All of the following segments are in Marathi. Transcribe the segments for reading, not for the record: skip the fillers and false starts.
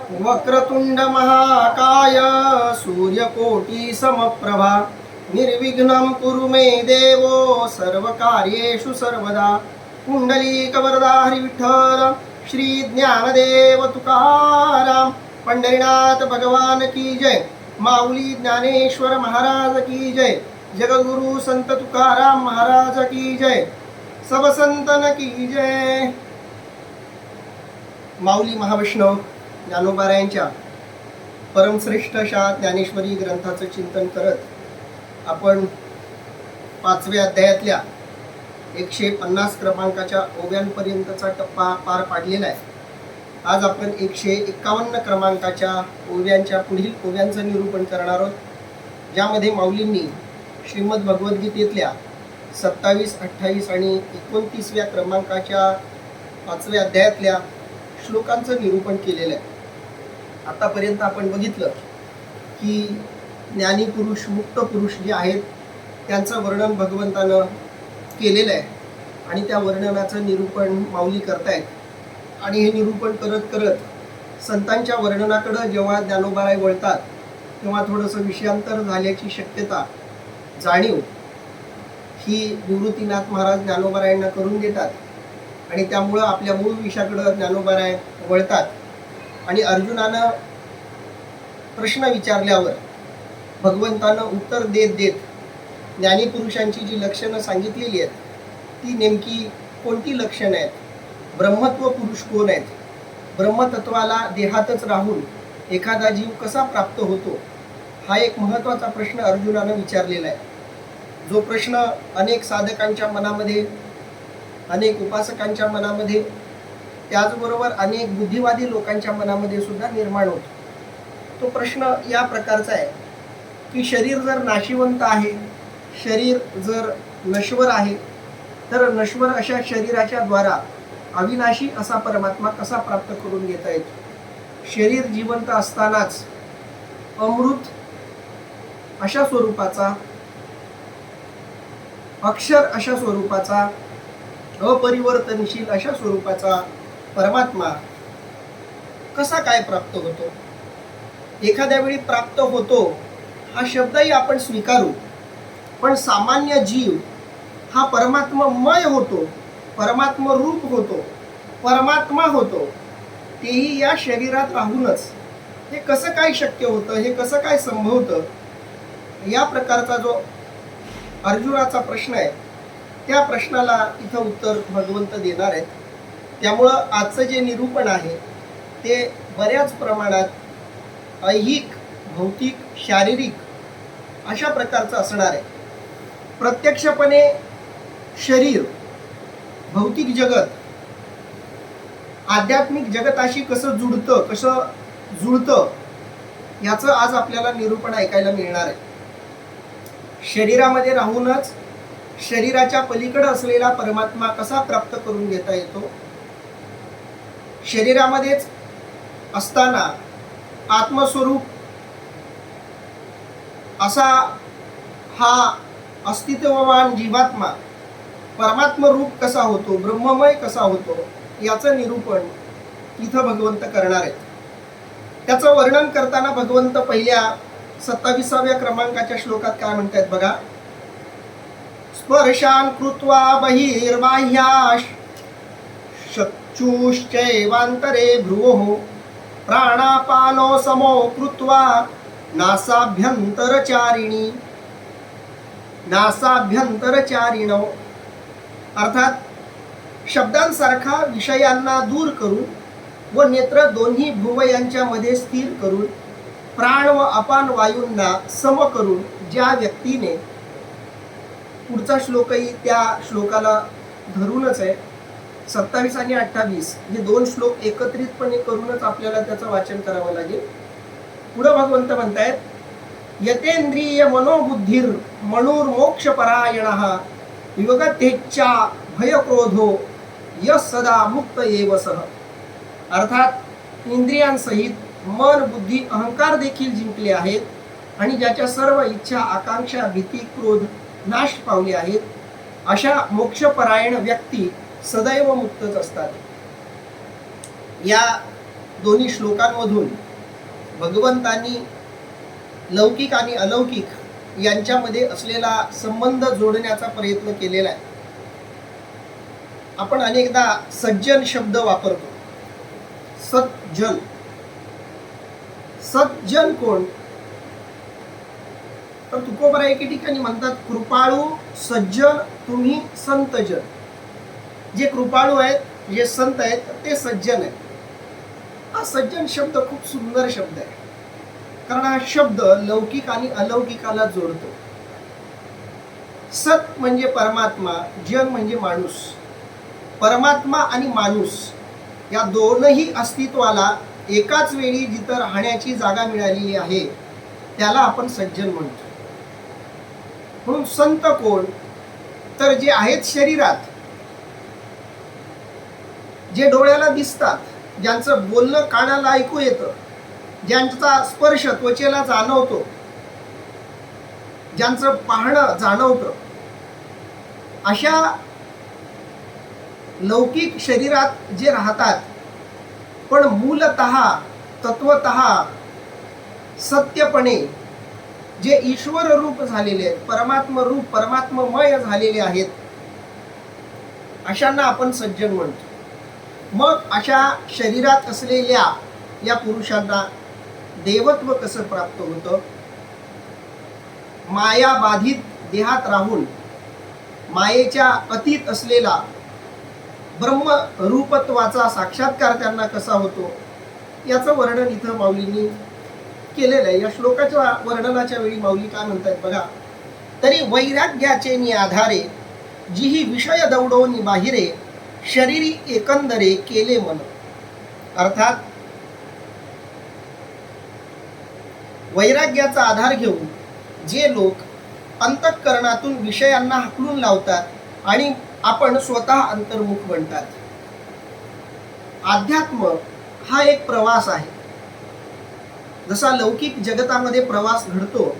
वक्रतुंड महाकाय सूर्यकोटी समप्रभा निर्विघ्नं कुरु मे देवो सर्वकार्येषु सर्वदा कुंडलीकवरदा हरी विठ्ठल श्री ज्ञानदेव तुकाराम पंढरीनाथ भगवान की जय। माऊली ज्ञानेश्वर महाराज की जय। जगद्गुरु संत तुकाराम महाराज की जय। सब संतन की जय। माऊली महावैष्णव ज्ञानोबारायांच्या परमश्रेष्ठ अशा ज्ञानेश्वरी ग्रंथाचं चिंतन करत आपण 5व्या अध्यायातल्या 150 क्रमांकाच्या ओव्यांपर्यंतचा टप्पा पार पाडलेला आहे। आज आपण 151 क्रमांकाच्या ओव्यांच्या पुढील ओव्यांचं निरूपण करणार आहोत, ज्यामध्ये माऊलींनी श्रीमद भगवद्गीतेतल्या 27, 28 आणि 29व्या क्रमांकाच्या 5व्या अध्यायातल्या श्लोकांचं निरूपण केलेलं आहे। आतापर्यंत आपण बघितलं की ज्ञानी पुरुष, मुक्त पुरुष जे आहेत त्यांचं वर्णन भगवंतानं केलेलं आहे आणि त्या वर्णनाचं निरूपण माऊली करतायत। आणि हे निरूपण करत करत संतांच्या वर्णनाकडे जेव्हा ज्ञानोबाराय वळतात तेव्हा थोडंसं विषयांतर झाल्याची शक्यता जाणीव ही निवृत्तीनाथ महाराज ज्ञानोबारायांना करून देतात आणि त्यामुळं आपल्या मूळ विषयाकडे ज्ञानोबाराय वळतात। आणि अर्जुनानं प्रश्न विचारल्यावर भगवंतानं उत्तर देत देत ज्ञानी पुरुषांची जी लक्षणं सांगितलेली आहेत ती नेमकी कोणती लक्षणं आहेत, ब्रह्मत्व पुरुष कोण आहेत, ब्रह्मतत्वाला देहातच राहून एखादा जीव कसा प्राप्त होतो, हा एक महत्त्वाचा प्रश्न अर्जुनानं विचारलेला आहे। जो प्रश्न अनेक साधकांच्या मनामध्ये, अनेक उपासकांच्या मनामध्ये, त्याचबरोबर अनेक बुद्धिवादी लोकांच्या मनामध्ये सुद्धा निर्माण होतो। तो प्रश्न या प्रकारचा आहे की शरीर जर नाशिवंत आहे, शरीर जर नश्वर आहे, तर नश्वर अशा शरीराच्या द्वारा अविनाशी असा परमात्मा कसा प्राप्त करून घेता येतो। शरीर जिवंत असतानाच अमृत अशा स्वरूपाचा, अक्षर अशा स्वरूपाचा, अपरिवर्तनशील अशा स्वरूपाचा परमात्मा कसा काय प्राप्त होतो। एखाद्या वेळी प्राप्त होतो हा शब्दही आपण स्वीकारू, पण सामान्य जीव हा परमात्ममय होतो, परमात्म रूप होतो, परमात्मा होतो, तेही या शरीरात राहूनच। हे कसं काय शक्य होतं, हे कसं काय संभवतं, या प्रकारचा जो अर्जुनाचा प्रश्न आहे त्या प्रश्नाला इथं उत्तर भगवंत देणार आहेत। त्यामुळं आजचं जे निरूपण आहे ते बऱ्याच प्रमाणात ऐहिक, भौतिक, शारीरिक अशा प्रकारचं असणार आहे। प्रत्यक्षपणे शरीर, भौतिक जगत आध्यात्मिक जगताशी कसं जुळतं याचं आज आपल्याला निरूपण ऐकायला मिळणार आहे। शरीरामध्ये राहूनच शरीराच्या पलीकडे असलेला परमात्मा कसा प्राप्त करून घेता येतो, शरीरामध्येच असताना आत्मस्वरूप असा हा अस्तित्ववान जीवात्मा परमात्म रूप कसा होतो, ब्रह्ममय कसा होतो, याचं निरूपण इथं भगवंत करणार आहेत। त्याचं वर्णन करताना भगवंत पहिल्या 27व्या क्रमांकाच्या श्लोकात काय म्हणतात बघा। स्पर्शान कृत्वा बहिर्बाह्याश चक्षुश्चैवान्तरे भ्रुवोः प्राणापानो समो कृत्वा नासाभ्यंतरचारिणी नासाभ्यंतरचारिणो। अर्थात शब्दांसारखा विषयांना दूर करून व नेत्र दोन्ही भ्रुवयांच्या मध्ये स्थिर करून प्राण व अपान वायूंना सम करून ज्या व्यक्तीने, पुढचा श्लोकही त्या श्लोकाला धरूनच आहे, 27 आणि 28 हे दोन श्लोक एकत्रितपणे करूनच आपल्याला त्याचं वाचन करावं लागेल। पुढे भगवंत म्हणतायत, यतेंद्रिय मनोबुद्धिर मनुर्मोक्षपरायणः विगतेच्छा भयक्रोधो यः सदा मुक्त एव सः। अर्थात इंद्रियांसहित मन, बुद्धी, अहंकार देखील जिंकले आहेत आणि ज्याच्या सर्व इच्छा, आकांक्षा, भीती, क्रोध नाश पावले आहेत, अशा मोक्षपरायण व्यक्ती सदैव मुक्तच असतात। या दोन्ही श्लोकांमधून भगवंतांनी लौकिक आणि अलौकिक यांच्यामध्ये असलेला संबंध जोडण्याचा प्रयत्न केलेला आहे. आपण अनेकदा सज्जन शब्द वापरतो. सज्जन, सज्जन कोण? तर तुकोबरा एके ठिकाणी म्हणतात, कृपाळू सज्जन तुम्ही संतजन. जे कृपाळू आहेत, जे संत आहेत, ते सज्जन आहेत. हा सज्जन शब्द खूप सुंदर शब्द आहे, कारण हा शब्द लौकिक आणि अलौकिकाला जोडतो. सत म्हणजे परमात्मा, जन म्हणजे माणूस. परमात्मा आणि माणूस या दोनही अस्तित्वाला एकाच वेळी जिथं राहण्याची जागा मिळालेली आहे त्याला आपण सज्जन म्हणतो. म्हणून संत कोण? तर जे आहेत शरीरात, जे डोळ्याला दिसतात, ज्यांचं बोलणं कानाला ऐकू येतं, ज्यांचा स्पर्श त्वचेला जाणवतो, ज्यांचं पाहणं जाणवतं, अशा लौकिक शरीरात जे राहतात पण मूलतः तत्वतः सत्यपणे जे ईश्वर रूप झालेले आहेत, परमात्म रूप परमात्ममय झालेले आहेत, अशांना आपण सज्जन म्हणतो. मग अशा शरीरात असलेल्या या पुरुषांना देवत्व कसं प्राप्त होतं? माया बाधित देहात राहून मायेच्या अतीत असलेला ब्रह्म रूपत्वाचा साक्षात्कार त्यांना कसा होतो याचं वर्णन इथं माऊलींनी केलेलं आहे. या श्लोकाच्या वर्णनाच्या वेळी माऊली काय म्हणतात बघा. तरी वैराग्याचे नि आधारे जिही विषय दौडवनी बाहिरे शरीरी एकंदरे केले मन. अर्थात वैराग्याचा आधार घेऊन जे लोक अंतःकरणातून विषयांना हाकलून लावतात आणि आपण स्वतः अंतर्मुख बनतात. अध्यात्म हा एक प्रवास आहे. जसा लौकिक जगतामध्ये प्रवास घडतो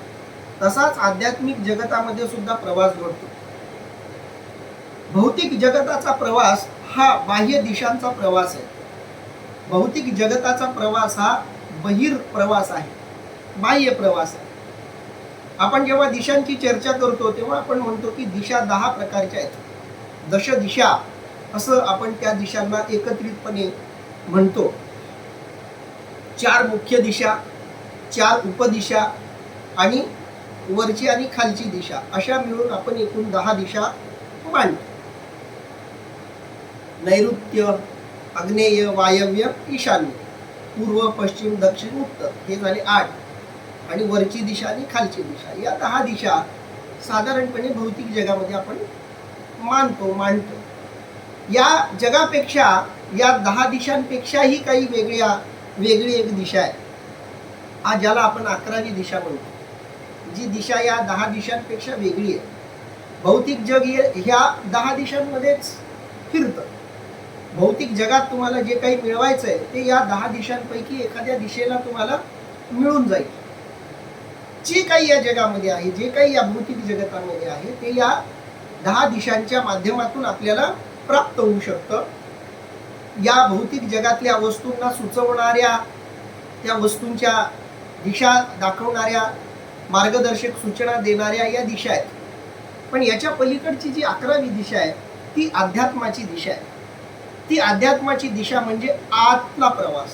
तसाच आध्यात्मिक जगतामध्ये सुद्धा प्रवास घडतो. भौतिक जगताचा प्रवास हा बाह्य दिशांचा प्रवास आहे. भौतिक जगताचा प्रवास हा बहिर प्रवास आहे, बाह्य प्रवास आहे. आपण जेव्हा दिशांची चर्चा करतो तेव्हा आपण म्हणतो की दिशा 10 प्रकारच्या आहेत. दश दिशा असं आपण त्या दिशांना एकत्रितपणे म्हणतो. 4 मुख्य दिशा, 4 उपदिशा आणि वरची आणि खालची दिशा, अशा मिळून आपण एकूण 10 दिशा मांडतो. नैऋत्य, आग्नेय, वायव्य, ईशान्य, पूर्व, पश्चिम, दक्षिण, उत्तर, हे झाले 8. आणि वरची दिशा आणि खालची दिशा, या 10 दिशा साधारणपणे भौतिक जगामध्ये आपण मांडतो. या जगापेक्षा या 10 दिशांपेक्षाही काही वेगळी एक दिशा आहे, आज ज्याला आपण 11वी दिशा म्हणतो. जी दिशा या 10 दिशांपेक्षा वेगळी आहे. भौतिक जग ह्या 10 दिशांमध्येच फिरतं. भौतिक जगात तुम्हाला जे काही मिळवायचं आहे ते या 10 दिशांपैकी एखाद्या दिशेला तुम्हाला मिळून जाईल. जे काही या जगामध्ये आहे, जे काही या भौतिक जगतामध्ये आहे, ते या 10 दिशांच्या माध्यमातून आपल्याला प्राप्त होऊ शकतं. या भौतिक जगातल्या वस्तूंना सुचवणाऱ्या, त्या वस्तूंच्या दिशा दाखवणाऱ्या, मार्गदर्शक सूचना देणाऱ्या या दिशा आहेत. पण याच्या पलीकडची जी 11वी दिशा आहे ती अध्यात्माची दिशा आहे. ती अध्यात्माची दिशा म्हणजे आतला प्रवास.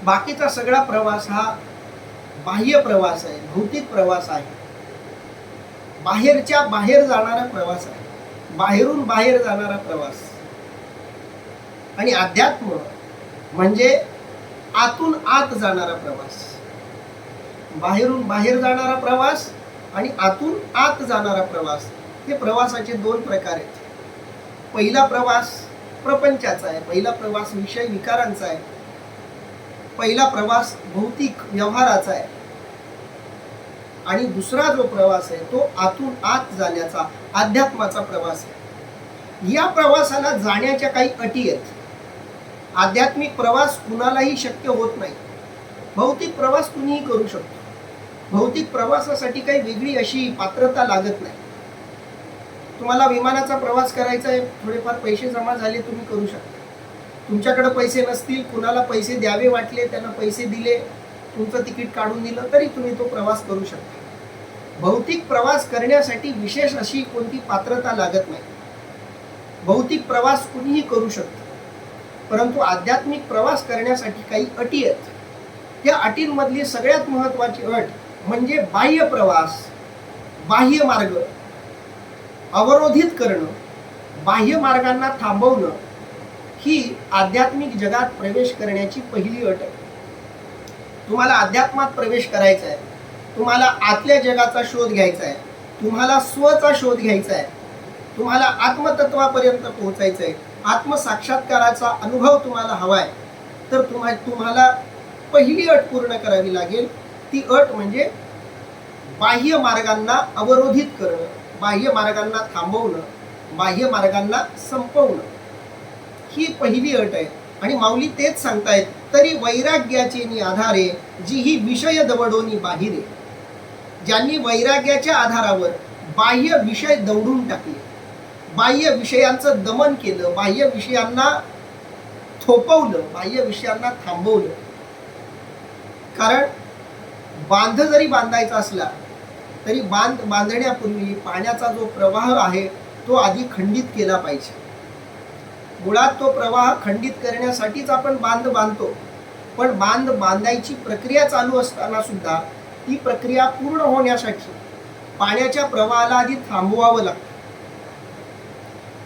बाकीचा सगळा प्रवास हा बाह्य प्रवास आहे, भौतिक प्रवास आहे, बाहेरच्या बाहेर जाणारा प्रवास आहे, बाहेरून बाहेर जाणारा प्रवास. आणि अध्यात्म म्हणजे आतून आत जाणारा प्रवास. बाहेरून बाहेर जाणारा प्रवास आणि आतून आत जाणारा प्रवास, हे प्रवासाचे 2 प्रकार आहेत. पहिला प्रवास प्रपंचाचा आहे, पहिला प्रवास विषय विकारांचा आहे, पहिला प्रवास भौतिक व्यवहाराचा आहे. आणि दुसरा जो प्रवास आहे तो आतून आत जाण्याचा, अध्यात्माचा प्रवास आहे. या प्रवासाला जाण्याच्या काही अटी आहेत. आध्यात्मिक प्रवास कुणालाही शक्य होत नाही. भौतिक प्रवास कुणीही करू शकतो. भौतिक प्रवासासाठी काही वेगळी अशी पात्रता लागत नाही. तुम्हाला विमानाचा प्रवास करायचा आहे, थोडेफार पैसे जमा झाले, तुम्ही करू शकता. तुमच्याकडे पैसे नसतील, कुणाला पैसे द्यावे वाटले त्यांना पैसे दिले, तुमचं तिकीट काढून दिलं तरी तुम्ही तो प्रवास करू शकता. भौतिक प्रवास करण्यासाठी विशेष अशी कोणती पात्रता लागत नाही. भौतिक प्रवास कुणीही करू शकतं, परंतु आध्यात्मिक प्रवास करण्यासाठी काही अटी आहेत. या अटींमधली सगळ्यात महत्त्वाची अट म्हणजे बाह्य प्रवास, बाह्य मार्ग अवरोधित करणं, बाह्य मार्गांना थांबवणं ही आध्यात्मिक जगात प्रवेश करण्याची पहिली अट आहे. तुम्हाला अध्यात्मात प्रवेश करायचा आहे, तुम्हाला आतल्या जगाचा शोध घ्यायचा आहे, तुम्हाला स्वचा शोध घ्यायचा आहे, तुम्हाला आत्मतत्वापर्यंत पोहोचायचं आहे, आत्मसाक्षात्काराचा अनुभव तुम्हाला हवा आहे, तर तुम्हाला पहिली अट पूर्ण करावी लागेल. ती अट म्हणजे बाह्य मार्गांना अवरोधित करणं, बाह्य मार्गांना थांबवणं, बाह्य मार्गांना संपवणं ही पहिली अट आहे. आणि माऊली तेच सांगतायत, तरी वैराग्याचे आधारे जी ही विषय दवडोनी बाहिरे. ज्यांनी वैराग्याच्या आधारावर बाह्य विषय दवडून टाकले, बाह्य विषयांचं दमन केलं, बाह्य विषयांना थोपवलं, बाह्य विषयांना थांबवलं. कारण बांध जरी बांधायचा असला तरी बांधण्यापूर्वी पाण्याचा जो प्रवाह आहे तो आधी खंडित केला पाहिजे. मुळात तो प्रवाह खंडित करण्यासाठीच आपण बांध बांधतो, पण बांध बांधायची प्रक्रिया चालू असताना सुद्धा ती प्रक्रिया पूर्ण होण्यासाठी पाण्याच्या प्रवाहाला आधी थांबवावं लागतं.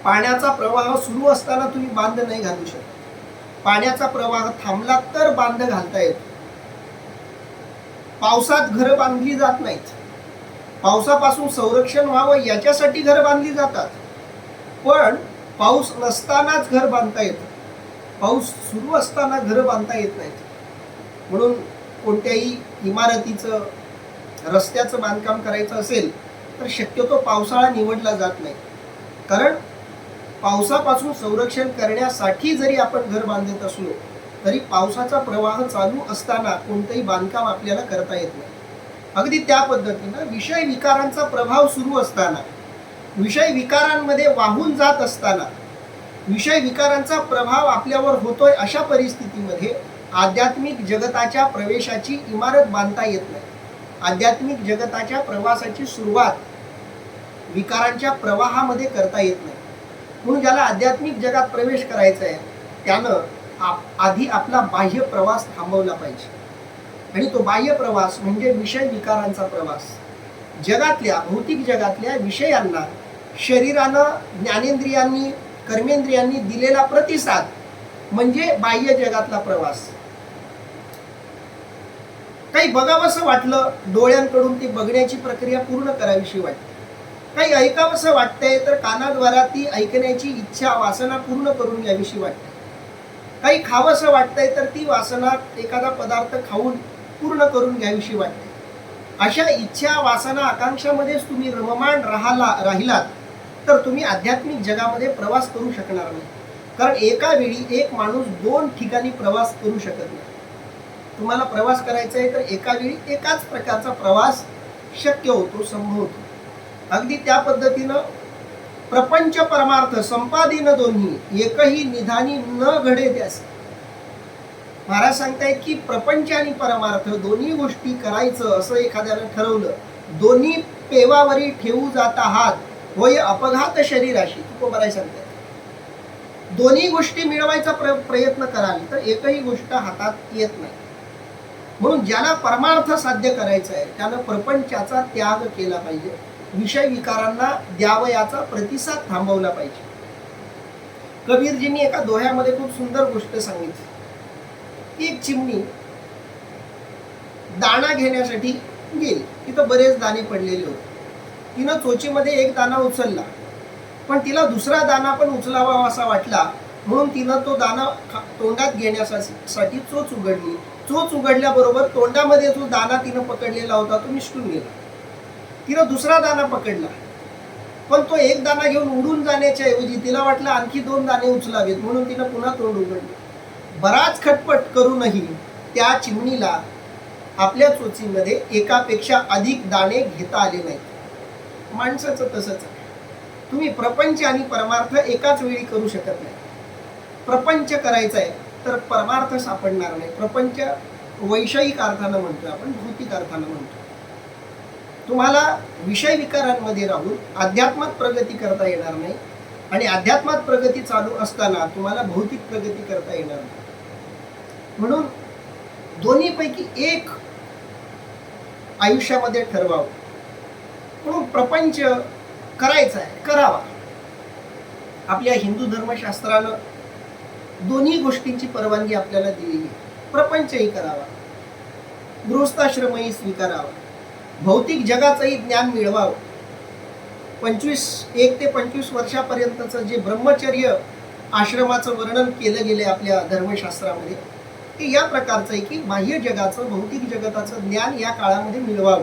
पाण्याचा प्रवाह सुरू असताना तुम्ही बांध नाही घालू शकत. पाण्याचा प्रवाह थांबला तर बांध घालता येतो. पावसात घरं बांधली जात नाहीत. पावसापासून संरक्षण व्हावं याच्यासाठी घर बांधली जातात, पण पाऊस नसतानाच घर बांधता येतं. पाऊस सुरू असताना घर बांधता येत नाहीत. म्हणून कोणत्याही इमारतीचं, रस्त्याचं बांधकाम करायचं असेल तर शक्यतो पावसाळा निवडला जात नाही. कारण पावसापासून संरक्षण करण्यासाठी जरी आपण घर बांधत असलो तरी पावसाचा प्रवाह चालू असताना कोणतंही बांधकाम आपल्याला करता येत नाही. अगदी त्या पद्धतीनं विषय विकारांचा प्रभाव सुरू असताना, विषय विकारांमध्ये वाहून जात असताना, विषय विकारांचा प्रभाव आपल्यावर होतोय अशा परिस्थितीमध्ये आध्यात्मिक जगताच्या प्रवेशाची इमारत बांधता येत नाही. आध्यात्मिक जगताच्या प्रवासाची सुरुवात विकारांच्या प्रवाहामध्ये करता येत नाही. म्हणून ज्याला आध्यात्मिक जगात प्रवेश करायचा आहे त्यानं आधी आपला बाह्य प्रवास थांबवला पाहिजे. आणि तो बाह्य प्रवास म्हणजे विषय विकारांचा प्रवास. जगातल्या, भौतिक जगातल्या विषयांना शरीरानं, ज्ञानेंद्रियांनी, कर्मेंद्रियांनी दिलेला प्रतिसाद म्हणजे बाह्य जगातला प्रवास. काही बघावंसं वाटलं, डोळ्यांकडून ती बघण्याची प्रक्रिया पूर्ण करावीशी वाटते. काही ऐकावंसं वाटतंय तर कानाद्वारा ती ऐकण्याची इच्छा, वासना पूर्ण करून घ्यावीशी वाटते. काही खावंसं वाटतंय तर ती वासना, एखादा पदार्थ खाऊन पूर्ण करून घ्यावीशी वाटते. अशा इच्छा, वासना, आकांक्षामध्येच तुम्ही रममाण राहिलात तर तुम्ही आध्यात्मिक जगामध्ये प्रवास करू शकणार नाही. कारण एका वेळी एक माणूस दोन ठिकाणी प्रवास करू शकत नाही. तुम्हाला प्रवास करायचा आहे तर एका वेळी एकाच प्रकारचा प्रवास शक्य होतो, संभवतो. अगदी त्या पद्धतीनं प्रपंच परमार्थ संपादिन दोन्ही एकही निधानी न घडे त्यास. महाराज सांगतायत की प्रपंच आणि परमार्थ दोन्ही गोष्टी करायचं असं एखाद्यानं ठरवलं, दोन्ही पेवावरी ठेवू जाता हात होय अपघात शरीराशी. तुकोबाराय सांगतायत दोन्ही गोष्टी मिळवायचा प्रयत्न कराल तर एकही गोष्ट हातात येत नाही. म्हणून ज्याला परमार्थ साध्य करायचा आहे त्यानं प्रपंचाचा त्याग केला पाहिजे, विषय विकारांना द्यावयाचा प्रतिसाद थांबवला पाहिजे. कबीरजींनी एका दोह्यामध्ये खूप सुंदर गोष्ट सांगितली. एक चिमणी दाणा घेण्यासाठी गेली, तिथं बरेच दाणे पडलेले होते. तिनं चोचीमध्ये एक दाणा उचलला, पण तिला दुसरा दाणा पण उचलावा असा वाटला, म्हणून तिनं तो दाणा तोंडात घेण्यासाठी चोच उघडली. चोच उघडल्याबरोबर तोंडामध्ये जो दाणा तिनं पकडलेला होता तो निसटून गेला. तिनं दुसरा दाणा पकडला, पण तो एक दाणा घेऊन उडून जाण्याच्या ऐवजी तिला वाटलं आणखी दोन दाणे उचलावेत, म्हणून तिनं पुन्हा तोंड उघडलं. बराच खटपट करूनही त्या चिमणीला आपल्या चोचीमध्ये एकापेक्षा अधिक दाणे घेता आले नाहीत. माणसाचं तसंच आहे. तुम्ही प्रपंच आणि परमार्थ एकाच वेळी करू शकत नाही. प्रपंच करायचा आहे तर परमार्थ सापडणार नाही. प्रपंच वैषयिक अर्थानं म्हणतोय आपण, भौतिक अर्थानं म्हणतो. तुम्हाला विषय विकारांमध्ये राहून अध्यात्मात प्रगती करता येणार नाही आणि अध्यात्मात प्रगती चालू असताना तुम्हाला भौतिक प्रगती करता येणार नाही. म्हणून दोन्हीपैकी एक आयुष्यामध्ये ठरवावं. म्हणून प्रपंच करायचा आहे, करावा. आपल्या हिंदू धर्मशास्त्रानं दोन्ही गोष्टींची परवानगी आपल्याला दिलेली आहे. प्रपंचही करावा, गृहस्थाश्रमही स्वीकारावा, भौतिक जगाचंही ज्ञान मिळवावं. 1 ते 25 वर्षापर्यंतचं जे ब्रह्मचर्य आश्रमाचं वर्णन केलं गेले आपल्या धर्मशास्त्रामध्ये, ते या प्रकारचं आहे की बाह्य जगाचं, भौतिक जगताचं ज्ञान या काळामध्ये मिळवावं.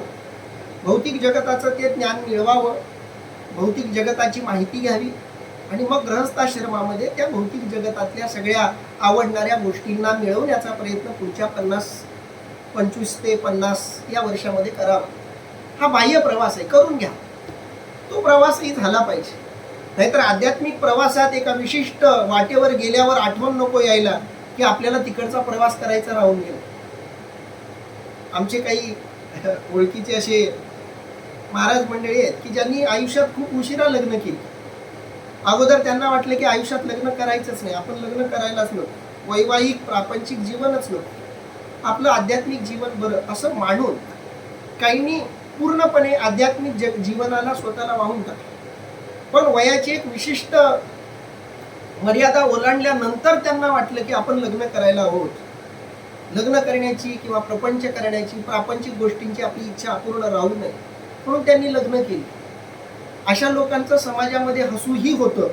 भौतिक जगताचं ते ज्ञान मिळवावं, भौतिक जगताची माहिती घ्यावी आणि मग गृहस्थाश्रमामध्ये त्या भौतिक जगतातल्या सगळ्या आवडणाऱ्या गोष्टींना मिळवण्याचा प्रयत्न पुढच्या 25 ते 50 या वर्षामध्ये करावा. हा बाह्य प्रवास आहे, करून घ्या. तो प्रवासही झाला पाहिजे. नाहीतर आध्यात्मिक प्रवासात एका विशिष्ट वाटेवर गेल्यावर आठवण नको यायला की आपल्याला तिकडचा प्रवास करायचा राहून गेला. आमचे काही ओळखीचे असे महाराज मंडळी आहेत की ज्यांनी आयुष्यात खूप उशिरा लग्न केली. अगोदर त्यांना वाटलं की आयुष्यात लग्न करायचंच नाही, आपण लग्न करायलाच नको, वैवाहिक प्रापंचिक जीवनच नको, आपलं आध्यात्मिक जीवन बरं असं मानून काहींनी पूर्णपणे आध्यात्मिक जीवनाला स्वतःला वाहून टाकलं. पण वयाची एक विशिष्ट मर्यादा ओलांडल्यानंतर त्यांना वाटलं की आपण लग्न करायला आहोत. लग्न करण्याची किंवा प्रपंच करण्याची, प्रापंचिक गोष्टींची आपली इच्छा अपूर्ण राहू नये म्हणून त्यांनी लग्न केली. अशा लोकांचं समाजामध्ये हसूही होतं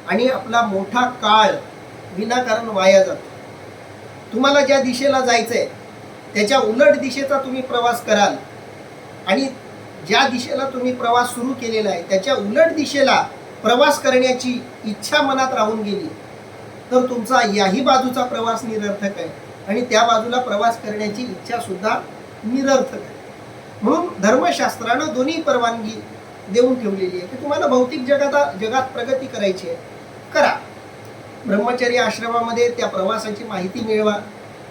आणि आपला मोठा काळ विनाकारण वाया जातो. तुम्हाला ज्या दिशेला जायचंय त्याच्या उलट दिशेचा तुम्ही प्रवास कराल आणि ज्या दिशेला तुम्ही प्रवास सुरू केलेला आहे त्याच्या उलट दिशेला प्रवास करण्याची इच्छा मनात राहून गेली तर तुमचा याही बाजूचा प्रवास निरर्थक आहे आणि त्या बाजूला प्रवास करण्याची इच्छा सुद्धा निरर्थक आहे. म्हणून धर्मशास्त्रानं दोन्ही परवानगी देऊन ठेवलेली आहे की तुम्हाला भौतिक जगात प्रगती करायची आहे, करा. ब्रह्मचर्य आश्रमामध्ये त्या प्रवासाची माहिती मिळवा,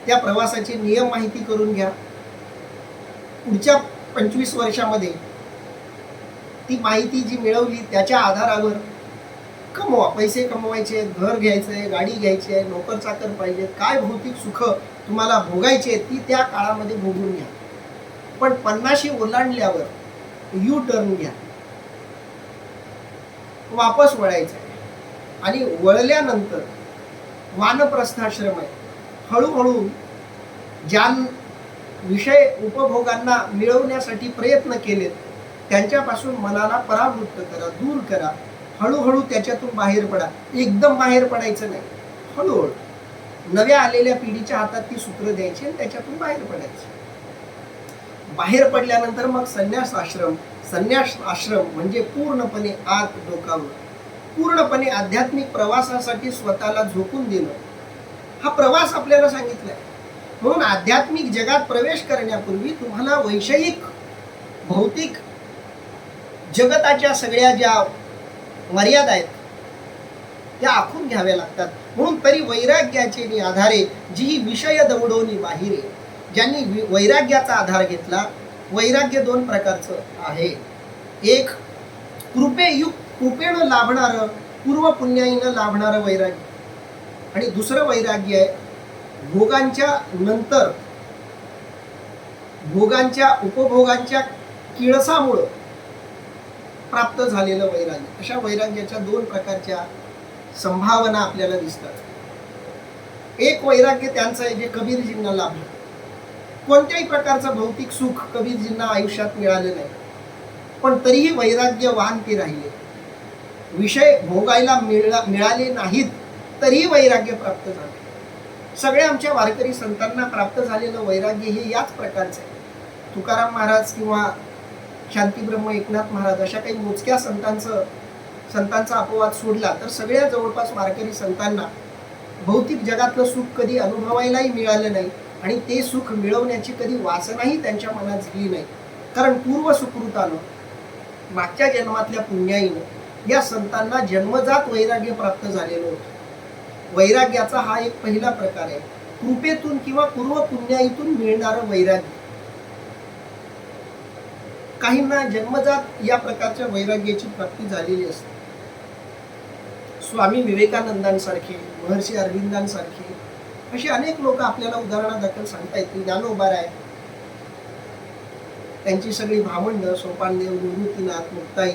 त्या प्रवासाचे नियम माहिती करून घ्या. पुढच्या 25 वर्षामध्ये ती माहिती जी मिळवली त्याच्या आधारावर कमवा. पैसे कमवायचे, घर घ्यायचंय, गाडी घ्यायची आहे, नोकर चाकर पाहिजे, काय भौतिक सुख तुम्हाला भोगायची ती त्या काळामध्ये भोगून घ्या. पण 50 ओलांडल्यावर यू टर्न घ्या, वापस वळायचं आहे. आणि वळल्यानंतर वानप्रस्थाश्रम आहे. हळूहळू ज्या विषय उपभोगांना मिळवण्यासाठी प्रयत्न केलेत त्यांच्यापासून मनाला परावृत्त करा, दूर करा. हळूहळू त्याच्यातून बाहेर पडा. एकदम बाहेर पडायचं नाही, हळूहळू नव्या आलेल्या पिढीच्या हातात ती सूत्र द्यायची आणि त्याच्यातून बाहेर पडायचं. बाहेर पडल्यानंतर मग संन्यास आश्रम म्हणजे पूर्णपणे आत डोकावणं, पूर्णपणे आध्यात्मिक प्रवासासाठी स्वतःला झोकून देणं. हा प्रवास आपल्याला सांगितलाय. म्हणून आध्यात्मिक जगात प्रवेश करण्यापूर्वी तुम्हाला वैषयिक भौतिक जगताच्या सगळ्या ज्या मर्यादा आहेत त्या आखून घ्याव्या लागतात. म्हणून तरी वैराग्याचे आधारे जी ही विषय दौडवणी बाहिरे, ज्यांनी वैराग्याचा आधार घेतला. वैराग्य 2 प्रकारचं आहे. एक कृपेनं लाभणारं, पूर्वपुण्याईनं लाभणारं वैराग्य आणि दुसरं वैराग्य आहे भोगांच्या नंतर, भोगांच्या उपभोगांच्या किळसामुळं प्राप्त झालेलं वैराग्य. अशा वैराग्याच्या 2 प्रकारच्या संभावना आपल्याला दिसतात. एक वैराग्य त्यांचं आहे जे कबीरजींना लाभलं. कोणत्याही प्रकारचं भौतिक सुख कबीरजींना आयुष्यात मिळालं नाही, पण तरीही वैराग्यवान ते राहिले. विषय भोगायला मिळाले नाहीत तरीही वैराग्य प्राप्त झाले. सगळ्या आमच्या वारकरी संतांना प्राप्त झालेलं वैराग्य हे याच प्रकारचं आहे. तुकाराम महाराज किंवा शांतीब्रह्म एकनाथ महाराज अशा काही मोजक्या संतांचा अपवाद सोडला तर सगळ्या जवळपास वारकरी संतांना भौतिक जगातलं सुख कधी अनुभवायलाही मिळालं नाही आणि ते सुख मिळवण्याची कधी वासनाही त्यांच्या मनात झाली नाही. कारण पूर्व सुकृतानं, मागच्या जन्मातल्या पुण्याईनं या संतांना जन्मजात वैराग्य प्राप्त झालेलं होतं. वैराग्याचा हा एक पहिला प्रकार आहे. कृपेतून किंवा पूर्व पुण्याईतून मिळणारं वैराग्य. काहींना जन्मजात या प्रकारच्या वैराग्याची प्राप्ती झालेली असते. स्वामी विवेकानंदांसारखे, महर्षी अरविंदांसारखे अशी अनेक लोक आपल्याला उदाहरणादाखल सांगता येतील. ज्ञानोबा आहे, त्यांची सगळी भावंड, सोपानदेव, निवृत्तीनाथ, मुक्ताई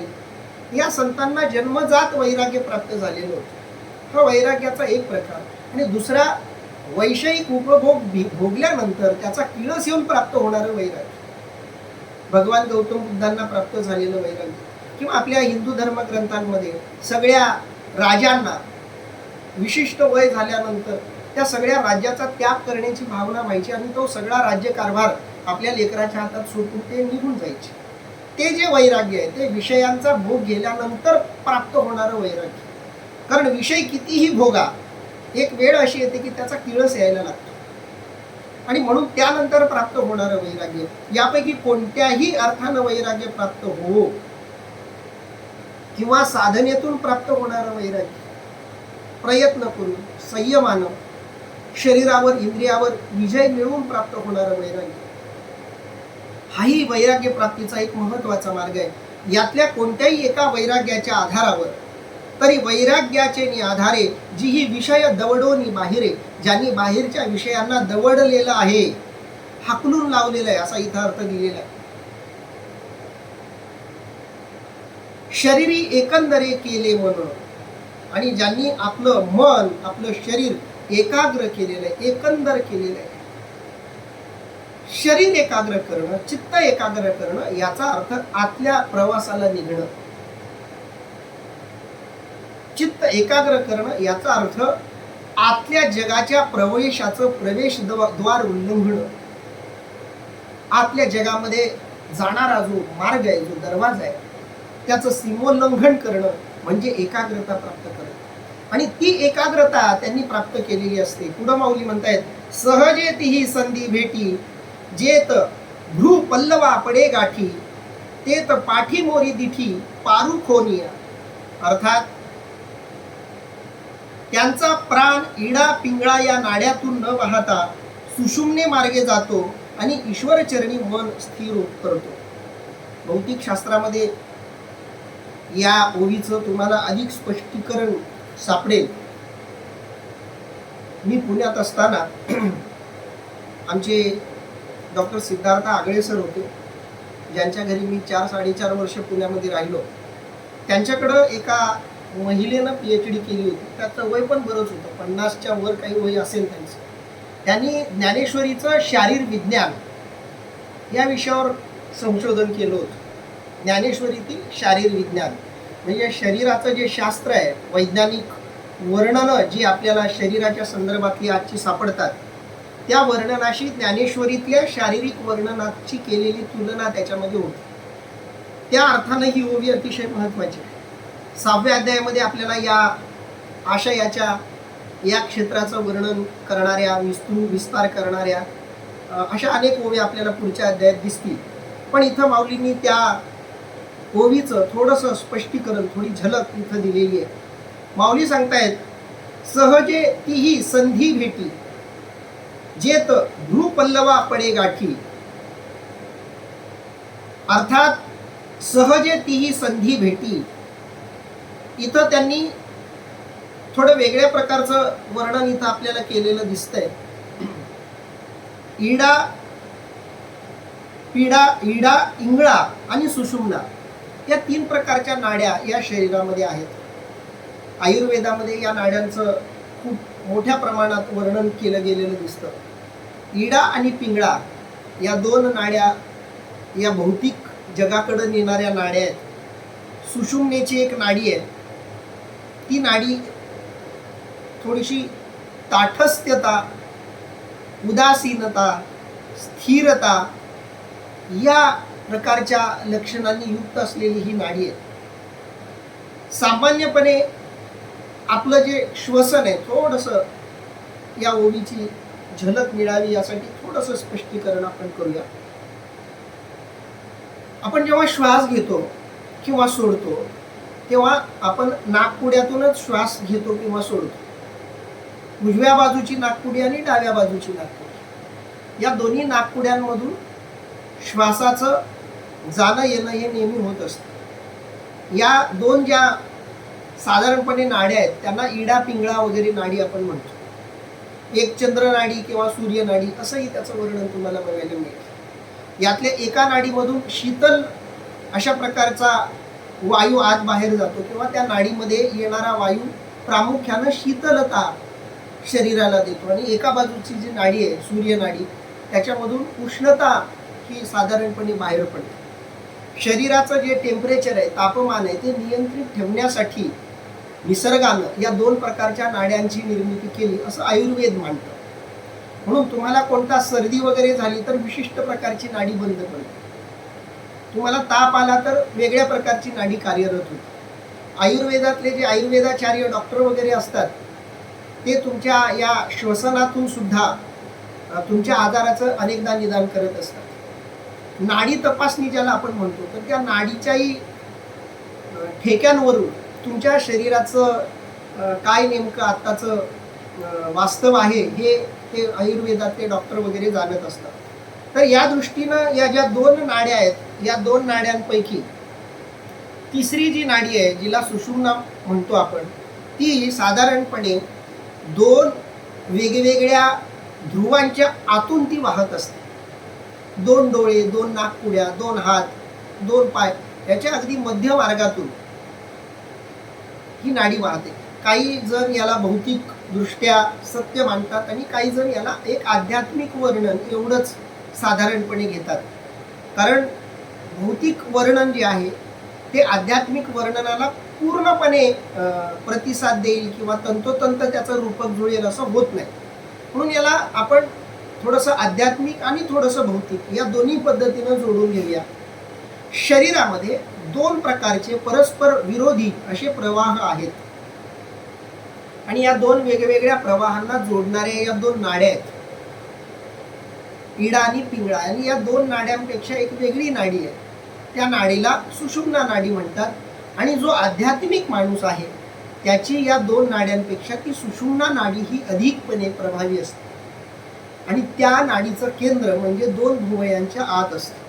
या संतांना जन्मजात वैराग्य प्राप्त झालेलं होतं. हा वैराग्याचा एक प्रकार. आणि दुसरा, वैषयिक उपभोग भोगल्यानंतर त्याचा किळस येऊन प्राप्त होणारं वैराग्य. भगवान गौतम बुद्धांना प्राप्त झालेलं वैराग्य. किंवा आपल्या हिंदू धर्मग्रंथांमध्ये सगळ्या राजांना विशिष्ट वय झाल्यानंतर त्या सगळ्या राज्याचा त्याग करण्याची भावना व्हायची आणि तो सगळा राज्यकारभार आपल्या लेकराच्या हातात सोडून ते निघून जायचे. ते जे वैराग्य आहे ते विषयांचा भोग गेल्यानंतर प्राप्त होणारं वैराग्य. कारण विषय कितीही भोगा, एक वेळ अशी येते की त्याचा किळस यायला लागतो आणि म्हणून त्यानंतर प्राप्त होणारं वैराग्य. यापैकी कोणत्याही अर्थानं वैराग्य प्राप्त हो किंवा साधनेतून प्राप्त होणारं वैराग्य, प्रयत्न करून संयमानं शरीरावर इंद्रियावर विजय मिळवून प्राप्त होणारं वैराग्य, हाही वैराग्य प्राप्तीचा एक महत्वाचा मार्ग आहे. यातल्या कोणत्याही एका वैराग्याच्या आधारावर, तरी वैराग्याचे आधारे जी ही विषय दवडोनी बाहेरे, ज्यांनी बाहेरच्या विषयांना दवडलेलं आहे, हाकलून लावलेलं आहे, असा इथं अर्थ दिलेला आहे. शरीरी एकंदरे केले मन, आणि ज्यांनी आपलं मन, आपलं शरीर एकाग्र केलेलं आहे, एकंदर केलेलं आहे. शरीर एकाग्र करणं, चित्त एकाग्र करणं याचा अर्थ आतल्या प्रवासाला निघणं. चित्त एकाग्र करणं याचा अर्थ आतल्या जगाच्या प्रवेशाचं प्रवेशद्वार उल्लंघन. आतल्या जगामध्ये जाणारा जो मार्ग आहे, जो दरवाजा आहे, त्याचं सीमोल्लंघन करणं म्हणजे एकाग्रता प्राप्त करणं. आणि ती एकाग्रता त्यांनी प्राप्त केलेली असते. पुढं माऊली म्हणतायत, सहजे तीही संधी भेटी, जेत भ्रू पल्लवा पडे गाठी, तेत पाठी मोरी दिठी पारू खोनिया. अर्थात त्यांचा प्राण इडा पिंगळा या नाड्यातून न वाहता सुषुम्ने मार्गे जातो आणि ईश्वर चरणी मन स्थिर करतो. भौतिक शास्त्रामध्ये या ओवीचं तुम्हाला अधिक स्पष्टीकरण सापडेल. मी पुण्यात असताना आमचे डॉक्टर सिद्धार्थ आगळे सर होते, ज्यांच्या घरी मी 4-4.5 वर्ष पुण्यामध्ये राहिलो. त्यांच्याकडं एका महिलेनं PhD केली होती. त्याचं वय पण बरंच होतं, 50च्या वर काही वय असेल त्यांचं. त्यांनी ज्ञानेश्वरीचं शारीर विज्ञान या विषयावर संशोधन केलं होतं. ज्ञानेश्वरीतील शारीर विज्ञान म्हणजे शरीराचं जे शास्त्र आहे, वैज्ञानिक वर्णनं जी आपल्याला शरीराच्या संदर्भातली आजची सापडतात, त्या वर्णनाशी ज्ञानेश्वरीतल्या शारीरिक वर्णनाची केलेली तुलना त्याच्यामध्ये होती. त्या अर्थानं ही ओवी अतिशय महत्त्वाची आहे. 6व्या अध्यायामध्ये आपल्याला या आशयाच्या, या क्षेत्राचं वर्णन करणाऱ्या, विस्तार करणाऱ्या अशा अनेक ओव्या आपल्याला पुढच्या अध्यायात दिसतील. पण इथं माऊलींनी त्या ओवीचं थोडंसं स्पष्टीकरण, थोडी झलक इथं दिलेली आहे. माऊली सांगतायत, सहजे तीही संधी भेटी, जेत भ्रू पल्लवा पडे गाठी. अर्थात सहजे तीही संधी भेटी, इथं त्यांनी थोडं वेगळ्या प्रकारचं वर्णन इथं आपल्याला केलेलं दिसतंय. इडा पिडा, इडा, इंगळा आणि सुषुम्ना या 3 प्रकारच्या नाड्या या शरीरामध्ये आहेत. आयुर्वेदामध्ये या नाड्यांचं खूप मोठ्या प्रमाणात वर्णन केलं गेलेलं दिसतं. इडा आणि पिंगळा या 2 नाड्या या भौतिक जगाकडे नेणाऱ्या नाड्या आहेत. सुषुम्नेची एक नाडी आहे, ती नाडी थोडीशी ताठस्थ्यता, उदासीनता, स्थिरता या प्रकारच्या लक्षणांनी युक्त असलेली ही नाडी आहे. सामान्यपणे आपलं जे श्वसन आहे, थोडंसं या ओवीची झलक मिळावी यासाठी थोडंसं स्पष्टीकरण आपण करूया. आपण जेव्हा श्वास घेतो किंवा सोडतो, तेव्हा आपण नाकपुड्यातूनच श्वास घेतो किंवा सोडतो. उजव्या बाजूची नाकपुडी आणि डाव्या बाजूची नाकपुडी, या दोन्ही नाकपुड्यांमधून श्वासाचं जाणं येणं हे नेहमी होत असतं. या दोन ज्या साधारणपणे नाड्या आहेत त्यांना इडा पिंगळा वगैरे नाडी आपण म्हणतो. एक चंद्र नाडी किंवा सूर्य नाडी असंही त्याचं वर्णन तुम्हाला बघायला मिळेल. यातल्या एका नाडीमधून शीतल अशा प्रकारचा वायू आत बाहेर जातो किंवा त्या नाडीमध्ये येणारा वायू प्रामुख्यानं शीतलता शरीराला देतो, आणि एका बाजूची जी नाडी आहे सूर्य नाडी त्याच्यामधून उष्णता ही साधारणपणे बाहेर पडते. शरीराचं जे टेम्परेचर आहे, तापमान आहे, ते नियंत्रित ठेवण्यासाठी निसर्गानं या दोन प्रकारच्या नाड्यांची निर्मिती केली असं आयुर्वेद मानतं. म्हणून तुम्हाला कोणता सर्दी वगैरे झाली तर विशिष्ट प्रकारची नाडी बंद पडते, तुम्हाला ताप आला तर वेगळ्या प्रकारची नाडी कार्यरत होते. आयुर्वेदातले जे आयुर्वेदाचार्य डॉक्टर वगैरे असतात ते तुमच्या या श्वसनातून सुद्धा तुमच्या आजाराचं अनेकदा निदान करत असतात. नाडी तपासणी ज्याला आपण म्हणतो, तर त्या नाडीच्याही ठेक्यांवरून तुमच्या शरीराचं काय नेमकं आत्ताचं वास्तव आहे हे ते आयुर्वेदातले डॉक्टर वगैरे जाणत असतात. तर या दृष्टीनं या ज्या दोन नाड्या आहेत, या दोन नाड्यांपैकी तिसरी जी नाडी आहे जिला सुषुम्ना म्हणतो आपण, ती साधारणपणे दोन वेगवेगळ्या ध्रुवांच्या आतून ती वाहत असते. दोन डोळे, दोन नाकपुड्या, दोन हात, दोन पाय याच्या अगदी मध्य मार्गातून ही नाडी वाहते. काही जण याला भौतिक दृष्ट्या सत्य मानतात आणि काही जण याला एक आध्यात्मिक वर्णन एवढंच साधारणपणे घेतात. कारण भौतिक वर्णन जे आहे ते आध्यात्मिक वर्णनाला पूर्णपणे प्रतिसाद देईल किंवा तंतोतंत त्याचं रूपक जुळेल असं होत नाही. म्हणून याला आपण थोडंसं आध्यात्मिक आणि थोडंसं भौतिक या दोन्ही पद्धतीनं जोडून घेऊया. शरीरामध्ये दोन प्रकारचे परस्पर विरोधी असे प्रवाह आहेत आणि या दोन वेगवेगळ्या प्रवाहांना जोडणाऱ्या या दोन नाड्या आहेत, इडा आणि पिंगळा. आणि या दोन नाड्यांपेक्षा एक वेगळी नाडी आहे, त्या नाडीला सुषुम्ना नाडी म्हणतात. आणि जो आध्यात्मिक माणूस आहे त्याची या दोन नाड्यांपेक्षा ती सुषुम्ना नाडी ही अधिकपणे प्रभावी असते आणि त्या नाडीचं केंद्र म्हणजे दोन भुवयांच्या आत असतं.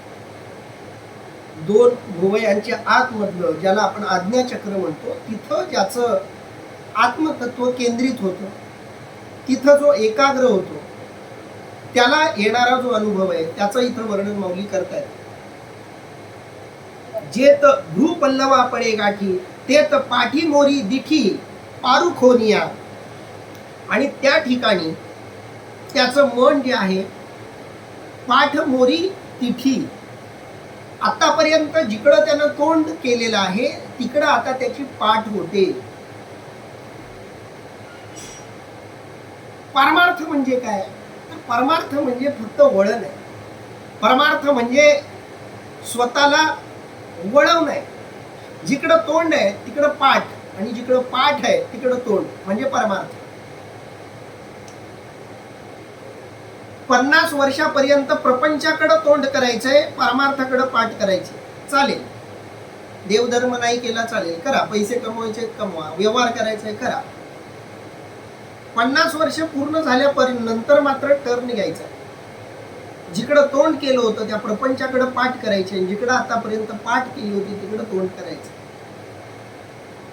दोन भुवयांच्या आतमधलं ज्याला आपण आज्ञाचक्र म्हणतो, तिथं ज्याचं आत्मतत्व केंद्रित होतं, तिथं जो एकाग्र होतो त्याला येणारा जो अनुभव आहे त्याचं इथं वर्णन माऊली करतायत. जेत भ्रू पल्लवा पडे गाठी तेत पाठी मोरी दिठी पारुखोनिया. आणि त्या ठिकाणी त्याचं मन जे आहे पाठ मोरी तिठी, आतापर्यंत जिकडं त्यानं तोंड केलेलं आहे तिकडं आता त्याची पाठ होते. परमार्थ म्हणजे काय? तर परमार्थ म्हणजे फक्त वळण आहे. परमार्थ म्हणजे स्वतःला वळवणं आहे. जिकडं तोंड आहे तिकडं पाठ आणि जिकडं पाठ आहे तिकडं तोंड म्हणजे परमार्थ. 50 वर्षापर्यंत प्रपंचाकडे तोंड करायचंय, परमार्थाकडे पाठ करायचे चालेल. देवधर्म नाही केला चालेल, करा. पैसे कमवायचे कमवा, व्यवहार करायचे करा. 50 वर्ष पूर्ण झाल्यानंतर मात्र टर्न घ्यायचा. जिकडं तोंड केलं होतं त्या प्रपंचाकडे पाठ करायचे, जिकडं आतापर्यंत पाठ केली होती तिकडं तोंड करायचं.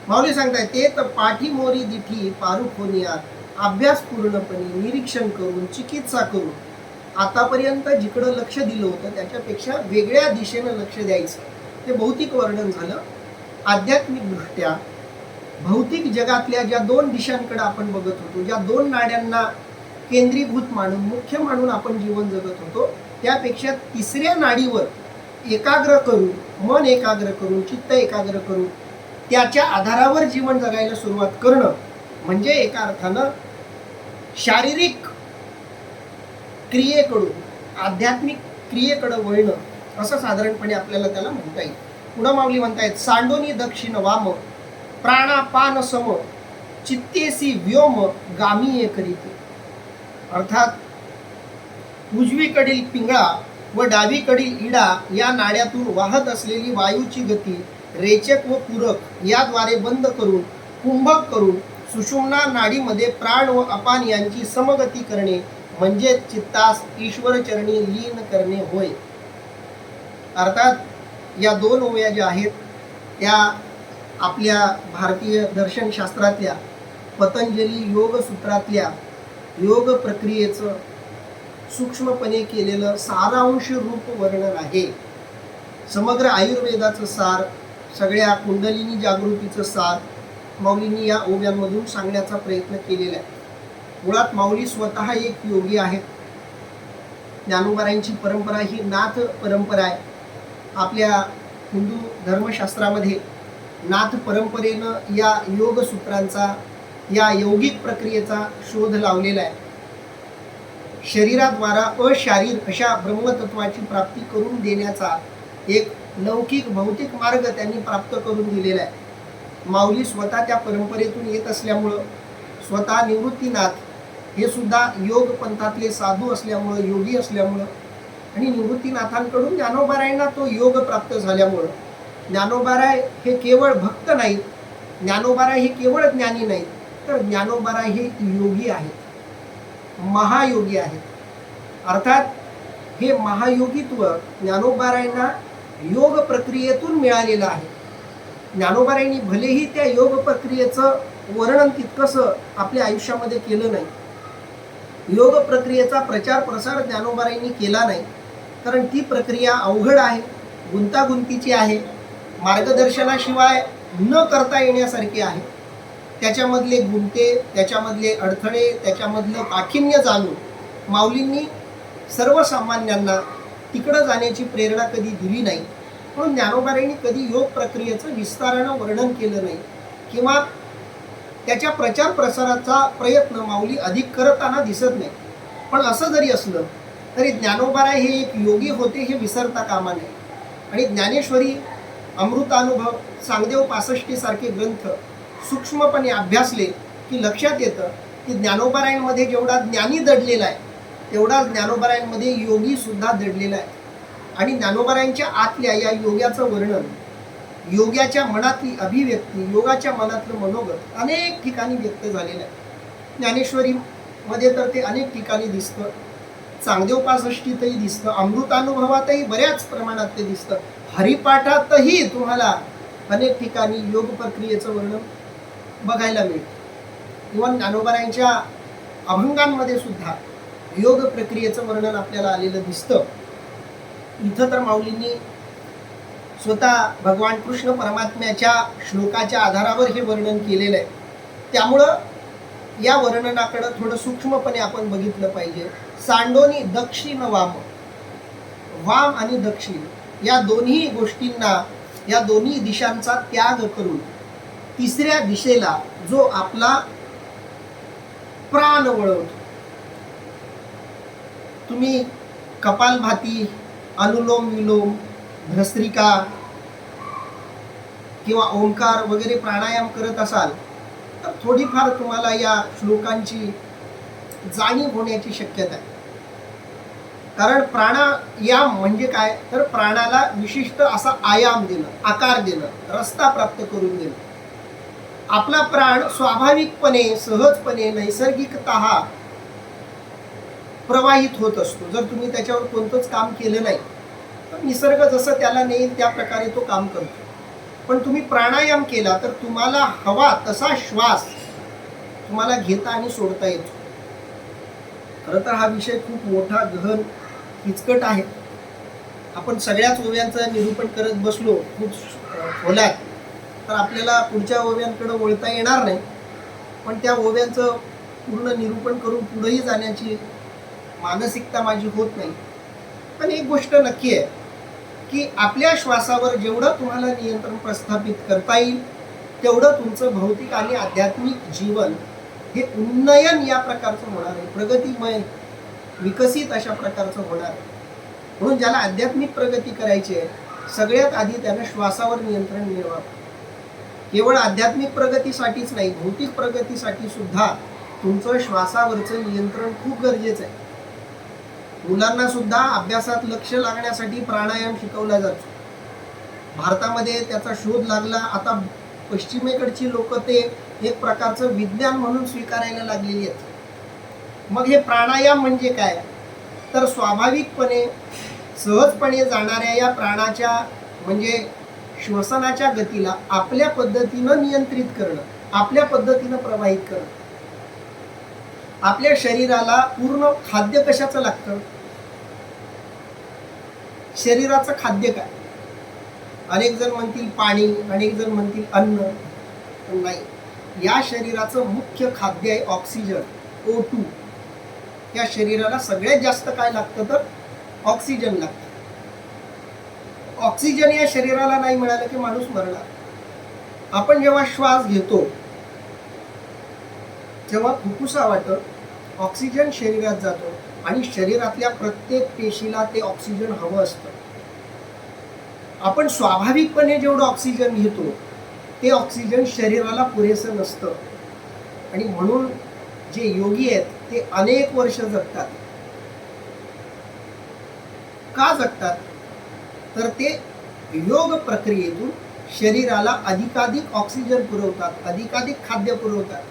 माऊली सांगताय ते तर पाठी मोरी दिठी पारुखोनिया. अभ्यास पूर्णपणे निरीक्षण करून चिकित्सा करून आतापर्यंत जिकडं लक्ष दिलं होतं त्याच्यापेक्षा वेगळ्या दिशेनं लक्ष द्यायचं. ते भौतिक वर्णन झालं. आध्यात्मिक दृष्ट्या भौतिक जगातल्या ज्या दोन दिशांकडे आपण बघत होतो, ज्या दोन नाड्यांना केंद्रीभूत मानून मुख्य मानून आपण जीवन जगत होतो, त्यापेक्षा तिसऱ्या नाडीवर एकाग्र करून, मन एकाग्र करून, चित्त एकाग्र करून त्याच्या आधारावर जीवन जगायला सुरुवात करणं म्हणजे एका अर्थानं शारीरिक क्रियेकडून आध्यात्मिक क्रियेकडे वळणं असं साधारणपणे आपल्याला त्याला म्हणता येईल. पुढं माऊली म्हणतायत सांडोनी दक्षिण वाम प्राणापान सम चित्तेसी व्योम गामीये करीते. अर्थात उजवीकडील पिंगळा व डावीकडील इडा या नाड्यातून वाहत असलेली वायूची गती रेचक व पूरक याद्वारे बंद करून कुंभक करून सुषुम्ना नाडीमध्ये प्राण व अपान यांची समगती करणे म्हणजे चित्तास ईश्वर चरणी लीन करणे होय. अर्थात या दोन ओव्या ज्या आहेत त्या आपल्या भारतीय दर्शनशास्त्रातल्या पतंजली योग सूत्रातल्या योग प्रक्रियेचं सूक्ष्मपणे केलेलं सारांश रूप वर्णन आहे. समग्र आयुर्वेदाचं सार, सगळ्या कुंडलिनी जागृतीचं सार माऊलींनी या ओव्यांमधून सांगण्याचा प्रयत्न केलेला आहे. मुळात माऊली स्वतः एक योगी आहेत. ज्ञानोबारायांची परंपरा ही नाथ परंपरा आहे. आपल्या हिंदू धर्मशास्त्रामध्ये नाथ परंपरेनं या योग सूत्रांचा, या यौगिक प्रक्रियेचा शोध लावलेला आहे. शरीराद्वारा अशारीर अशा ब्रह्मतत्वाची प्राप्ती करून देण्याचा एक लौकिक भौतिक मार्ग त्यांनी प्राप्त करून दिलेला आहे. माऊली स्वतः त्या परंपरेतून येत असल्यामुळं, स्वतः निवृत्तीनाथ हे सुद्धा योग पंथातले साधू असल्यामुळं, योगी असल्यामुळं आणि निवृत्तीनाथांकडून ज्ञानोबारायांना तो योग प्राप्त झाल्यामुळं ज्ञानोबाराय हे केवळ भक्त नाहीत, ज्ञानोबाराय हे केवळ ज्ञानी नाहीत, तर ज्ञानोबाराय हे योगी आहेत, महायोगी आहेत. अर्थात हे महायोगित्व ज्ञानोबारायांना योग प्रक्रियेतून मिळालेलं आहे. ज्ञानोबारायांनी भलेही त्या योग प्रक्रियेचं वर्णन तितकंसं आपल्या आयुष्यामध्ये केलं नाही, योग प्रक्रियेचा प्रचार प्रसार ज्ञानोबारायांनी केला नाही, कारण ती प्रक्रिया अवघड आहे, गुंतागुंतीची आहे, मार्गदर्शनाशिवाय न करता येण्यासारखी आहे. त्याच्यामधले गुंते, त्याच्यामधले अडथळे, त्याच्यामधलं काठिण्य जाणून माऊलींनी सर्वसामान्यांना तिकडं जाण्याची प्रेरणा कधी दिली नाही. म्हणून ज्ञानोबारायांनी कधी योग प्रक्रियेचं विस्तारानं वर्णन केलं नाही किंवा त्याच्या प्रचार प्रसाराचा प्रयत्न माऊली अधिक करताना दिसत नाही. पण असं जरी असलं तरी ज्ञानोबाराय हे एक योगी होते हे विसरता कामा नये. आणि ज्ञानेश्वरी, अमृतानुभव, सांगदेव 65 सारखे ग्रंथ सूक्ष्मपणे अभ्यासले की लक्षात येतं की ज्ञानोबारायांमध्ये जेवढा ज्ञानी दडलेला आहे तेवढा ज्ञानोबारायांमध्ये योगी सुद्धा दडलेला आहे. आणि ज्ञानोबारायांच्या आतल्या या योगाचं वर्णन, योगाच्या मनातली अभिव्यक्ती, योगाच्या मनातलं मनोगत अनेक ठिकाणी व्यक्त झालेलं आहे. ज्ञानेश्वरीमध्ये तर ते अनेक ठिकाणी दिसतं, चांगदेव 65तही दिसतं, अमृतानुभवातही बऱ्याच प्रमाणात ते दिसतं, हरिपाठातही तुम्हाला अनेक ठिकाणी योग प्रक्रियेचं वर्णन बघायला मिळतं. इव्हन ज्ञानोबारायांच्या अभंगांमध्ये सुद्धा योग प्रक्रियेचं वर्णन आपल्याला आलेलं दिसतं. इथं तर माऊलींनी स्वतः भगवान कृष्ण परमात्म्याच्या श्लोकाच्या आधारावर हे वर्णन केलेलं आहे. त्यामुळं या वर्णनाकडं थोडं सूक्ष्मपणे आपण बघितलं पाहिजे. सांडोनी दक्षिण वाम, वाम आणि दक्षिण या दोन्ही गोष्टींना, या दोन्ही दिशांचा त्याग करून तिसऱ्या दिशेला जो आपला प्राण वळवतो, तुम्ही कपालभाती, अनुलोम विलोम, भस्त्रिका किंवा ओंकार वगैरे प्राणायाम करत असाल तर थोडीफार तुम्हाला या श्लोकांची जाणीव होण्याची शक्यता आहे. कारण प्राणायाम म्हणजे काय, तर प्राणाला विशिष्ट असा आयाम देणं, आकार देणं, रस्ता प्राप्त करून देणं. आपला प्राण स्वाभाविकपणे, सहजपणे, नैसर्गिकतः प्रवाहित होत असतो. जर तुम्ही त्याच्यावर कोणतंच काम केलं नाही तर निसर्ग जसं त्याला नेईल त्या प्रकारे तो काम करतो. पण तुम्ही प्राणायाम केला तर तुम्हाला हवा तसा श्वास तुम्हाला घेता आणि सोडता येतो. खरं तर हा विषय खूप मोठा, गहन, किचकट आहे. आपण सगळ्याच ओव्यांचं निरूपण करत बसलो खूप खोलात तर आपल्याला पुढच्या ओव्यांकडे वळता येणार नाही. पण त्या ओव्यांचं पूर्ण निरूपण करून पुढेही जाण्याची मानसिकता माझी होत नाही. पण एक गोष्ट नक्की आहे की आपल्या श्वासावर जेवढं तुम्हाला नियंत्रण प्रस्थापित करता येईल तेवढं तुमचं भौतिक आणि आध्यात्मिक जीवन हे उन्नयन या प्रकारचं होणार आहे, प्रगतिमय, विकसित अशा प्रकारचं होणार आहे. म्हणून ज्याला आध्यात्मिक प्रगती करायची आहे सगळ्यात आधी त्यानं श्वासावर नियंत्रण मिळवावं. केवळ आध्यात्मिक प्रगतीसाठीच नाही, भौतिक प्रगतीसाठी सुद्धा तुमचं श्वासावरचं नियंत्रण खूप गरजेचं आहे. मुलांना सुद्धा अभ्यासात लक्ष लागण्यासाठी प्राणायाम शिकवला जातो. भारतामध्ये त्याचा शोध लागला. आता पश्चिमेकडची लोक ते एक प्रकारचं विज्ञान म्हणून स्वीकारायला लागलेली आहेत. मग हे प्राणायाम म्हणजे काय? तर स्वाभाविकपणे सहजपणे जाणाऱ्या या प्राणाच्या म्हणजे श्वसनाच्या गतीला आपल्या पद्धतीनं नियंत्रित करणं, आपल्या पद्धतीनं प्रवाहित करणं. आपल्या शरीराला पूर्ण खाद्य कशाचं लागतं? शरीराचं खाद्य काय? अनेक जण म्हणतील पाणी, अनेक जण म्हणतील अन्न. पण नाही, या शरीराचं मुख्य खाद्य आहे ऑक्सिजन, O2. या शरीराला सगळ्यात जास्त काय लागतं? तर ऑक्सिजन लागतं. ऑक्सिजन या शरीराला नाही मिळालं की माणूस मरणार. आपण जेव्हा श्वास घेतो तेव्हा फुफ्फुसावाटं ऑक्सिजन शरीरात जातो आणि शरीरातल्या प्रत्येक पेशीला ते ऑक्सिजन हवं असतं. आपण स्वाभाविकपणे जेवढं ऑक्सिजन घेतो ते ऑक्सिजन शरीराला पुरेसं नसतं आणि म्हणून जे योगी आहेत ते अनेक वर्ष जगतात. का जगतात? तर ते योग प्रक्रियेतून शरीराला अधिकाधिक ऑक्सिजन पुरवतात, अधिकाधिक खाद्य पुरवतात.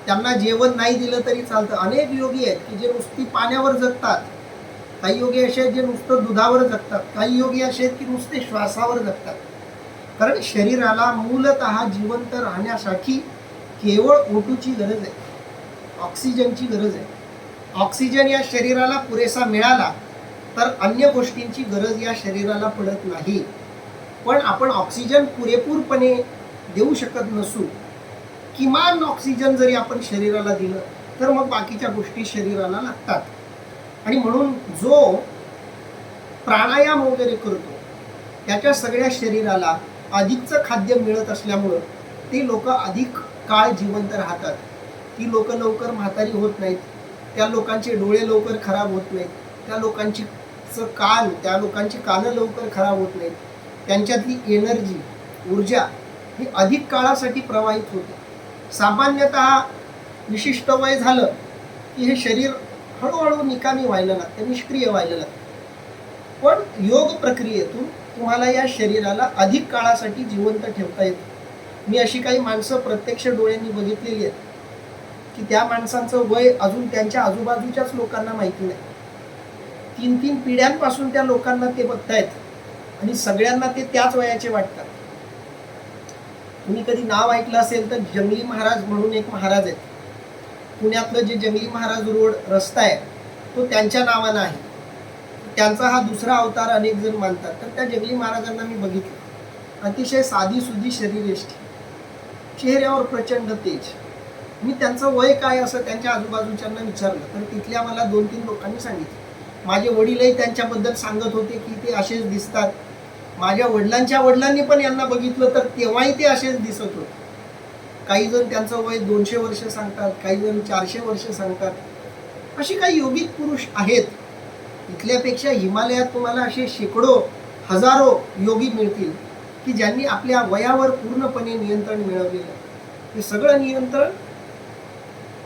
त्यांना जेवण नाही दिलं तरी चालतं. अनेक योगी आहेत की जे नुसती पाण्यावर जगतात, काही योगी असे आहेत जे नुसतं दुधावर जगतात, काही योगी असे आहेत की नुसते श्वासावर जगतात. कारण शरीराला मूलतः जिवंत राहण्यासाठी केवळ O2ची गरज आहे, ऑक्सिजनची गरज आहे. ऑक्सिजन या शरीराला पुरेसा मिळाला तर अन्य गोष्टींची गरज या शरीराला पडत नाही. पण आपण ऑक्सिजन पुरेपूरपणे देऊ शकत नसू, किमान ऑक्सिजन जरी आपण शरीराला दिलं तर मग बाकीच्या गोष्टी शरीराला लागतात. आणि म्हणून जो प्राणायाम वगैरे करतो त्याच्या सगळ्या शरीराला अधिकचं खाद्य मिळत असल्यामुळं ती लोक अधिक काळ जिवंत राहतात. ती लोक लवकर म्हातारी होत नाहीत, त्या लोकांचे डोळे लवकर खराब होत नाहीत, त्या लोकांची कानं लवकर खराब होत नाहीत. त्यांच्यातली एनर्जी, ऊर्जा ही अधिक काळासाठी प्रवाहित होते. सामान्यतः विशिष्ट वय झालं की हे शरीर हळूहळू निकामी व्हायला लागतं, निष्क्रिय व्हायला लागतं. पण योग प्रक्रियेतून तुम्हाला या शरीराला अधिक काळासाठी जिवंत ठेवता येतं. मी अशी काही माणसं प्रत्यक्ष डोळ्यांनी बघितलेली आहेत की त्या माणसांचं वय अजून त्यांच्या आजूबाजूच्याच लोकांना माहिती नाही. 3-3 पिढ्यांपासून त्या लोकांना ते बघतायत आणि सगळ्यांना ते त्याच वयाचे वाटतात. तुम्ही कधी नाव ऐकलं असेल तर जंगली महाराज म्हणून एक महाराज आहेत. पुण्यातलं जे जंगली महाराज रोड रस्ता आहे तो त्यांच्या नावानं आहे. त्यांचा हा दुसरा अवतार अनेक जण मानतात. तर त्या जंगली महाराजांना मी बघितलं, अतिशय साधी सुधी शरीरयष्टी, चेहऱ्यावर प्रचंड तेज. मी त्यांचं वय काय असं त्यांच्या आजूबाजूच्यांना विचारलं तर तिथल्या मला 2-3 लोकांनी सांगितलं. माझे वडीलही त्यांच्याबद्दल सांगत होते की ते असेच दिसतात. माझ्या वडिलांच्या वडिलांनी पण यांना बघितलं तर तेव्हाही ते असेच दिसत होते. काही जण त्यांचं वय 200 वर्ष सांगतात, काही जण 400 वर्ष सांगतात. अशी काही योगिक पुरुष आहेत. इथल्यापेक्षा हिमालयात तुम्हाला असे शेकडो हजारो योगी मिळतील की ज्यांनी आपल्या वयावर पूर्णपणे नियंत्रण मिळवलेलं आहे. हे सगळं नियंत्रण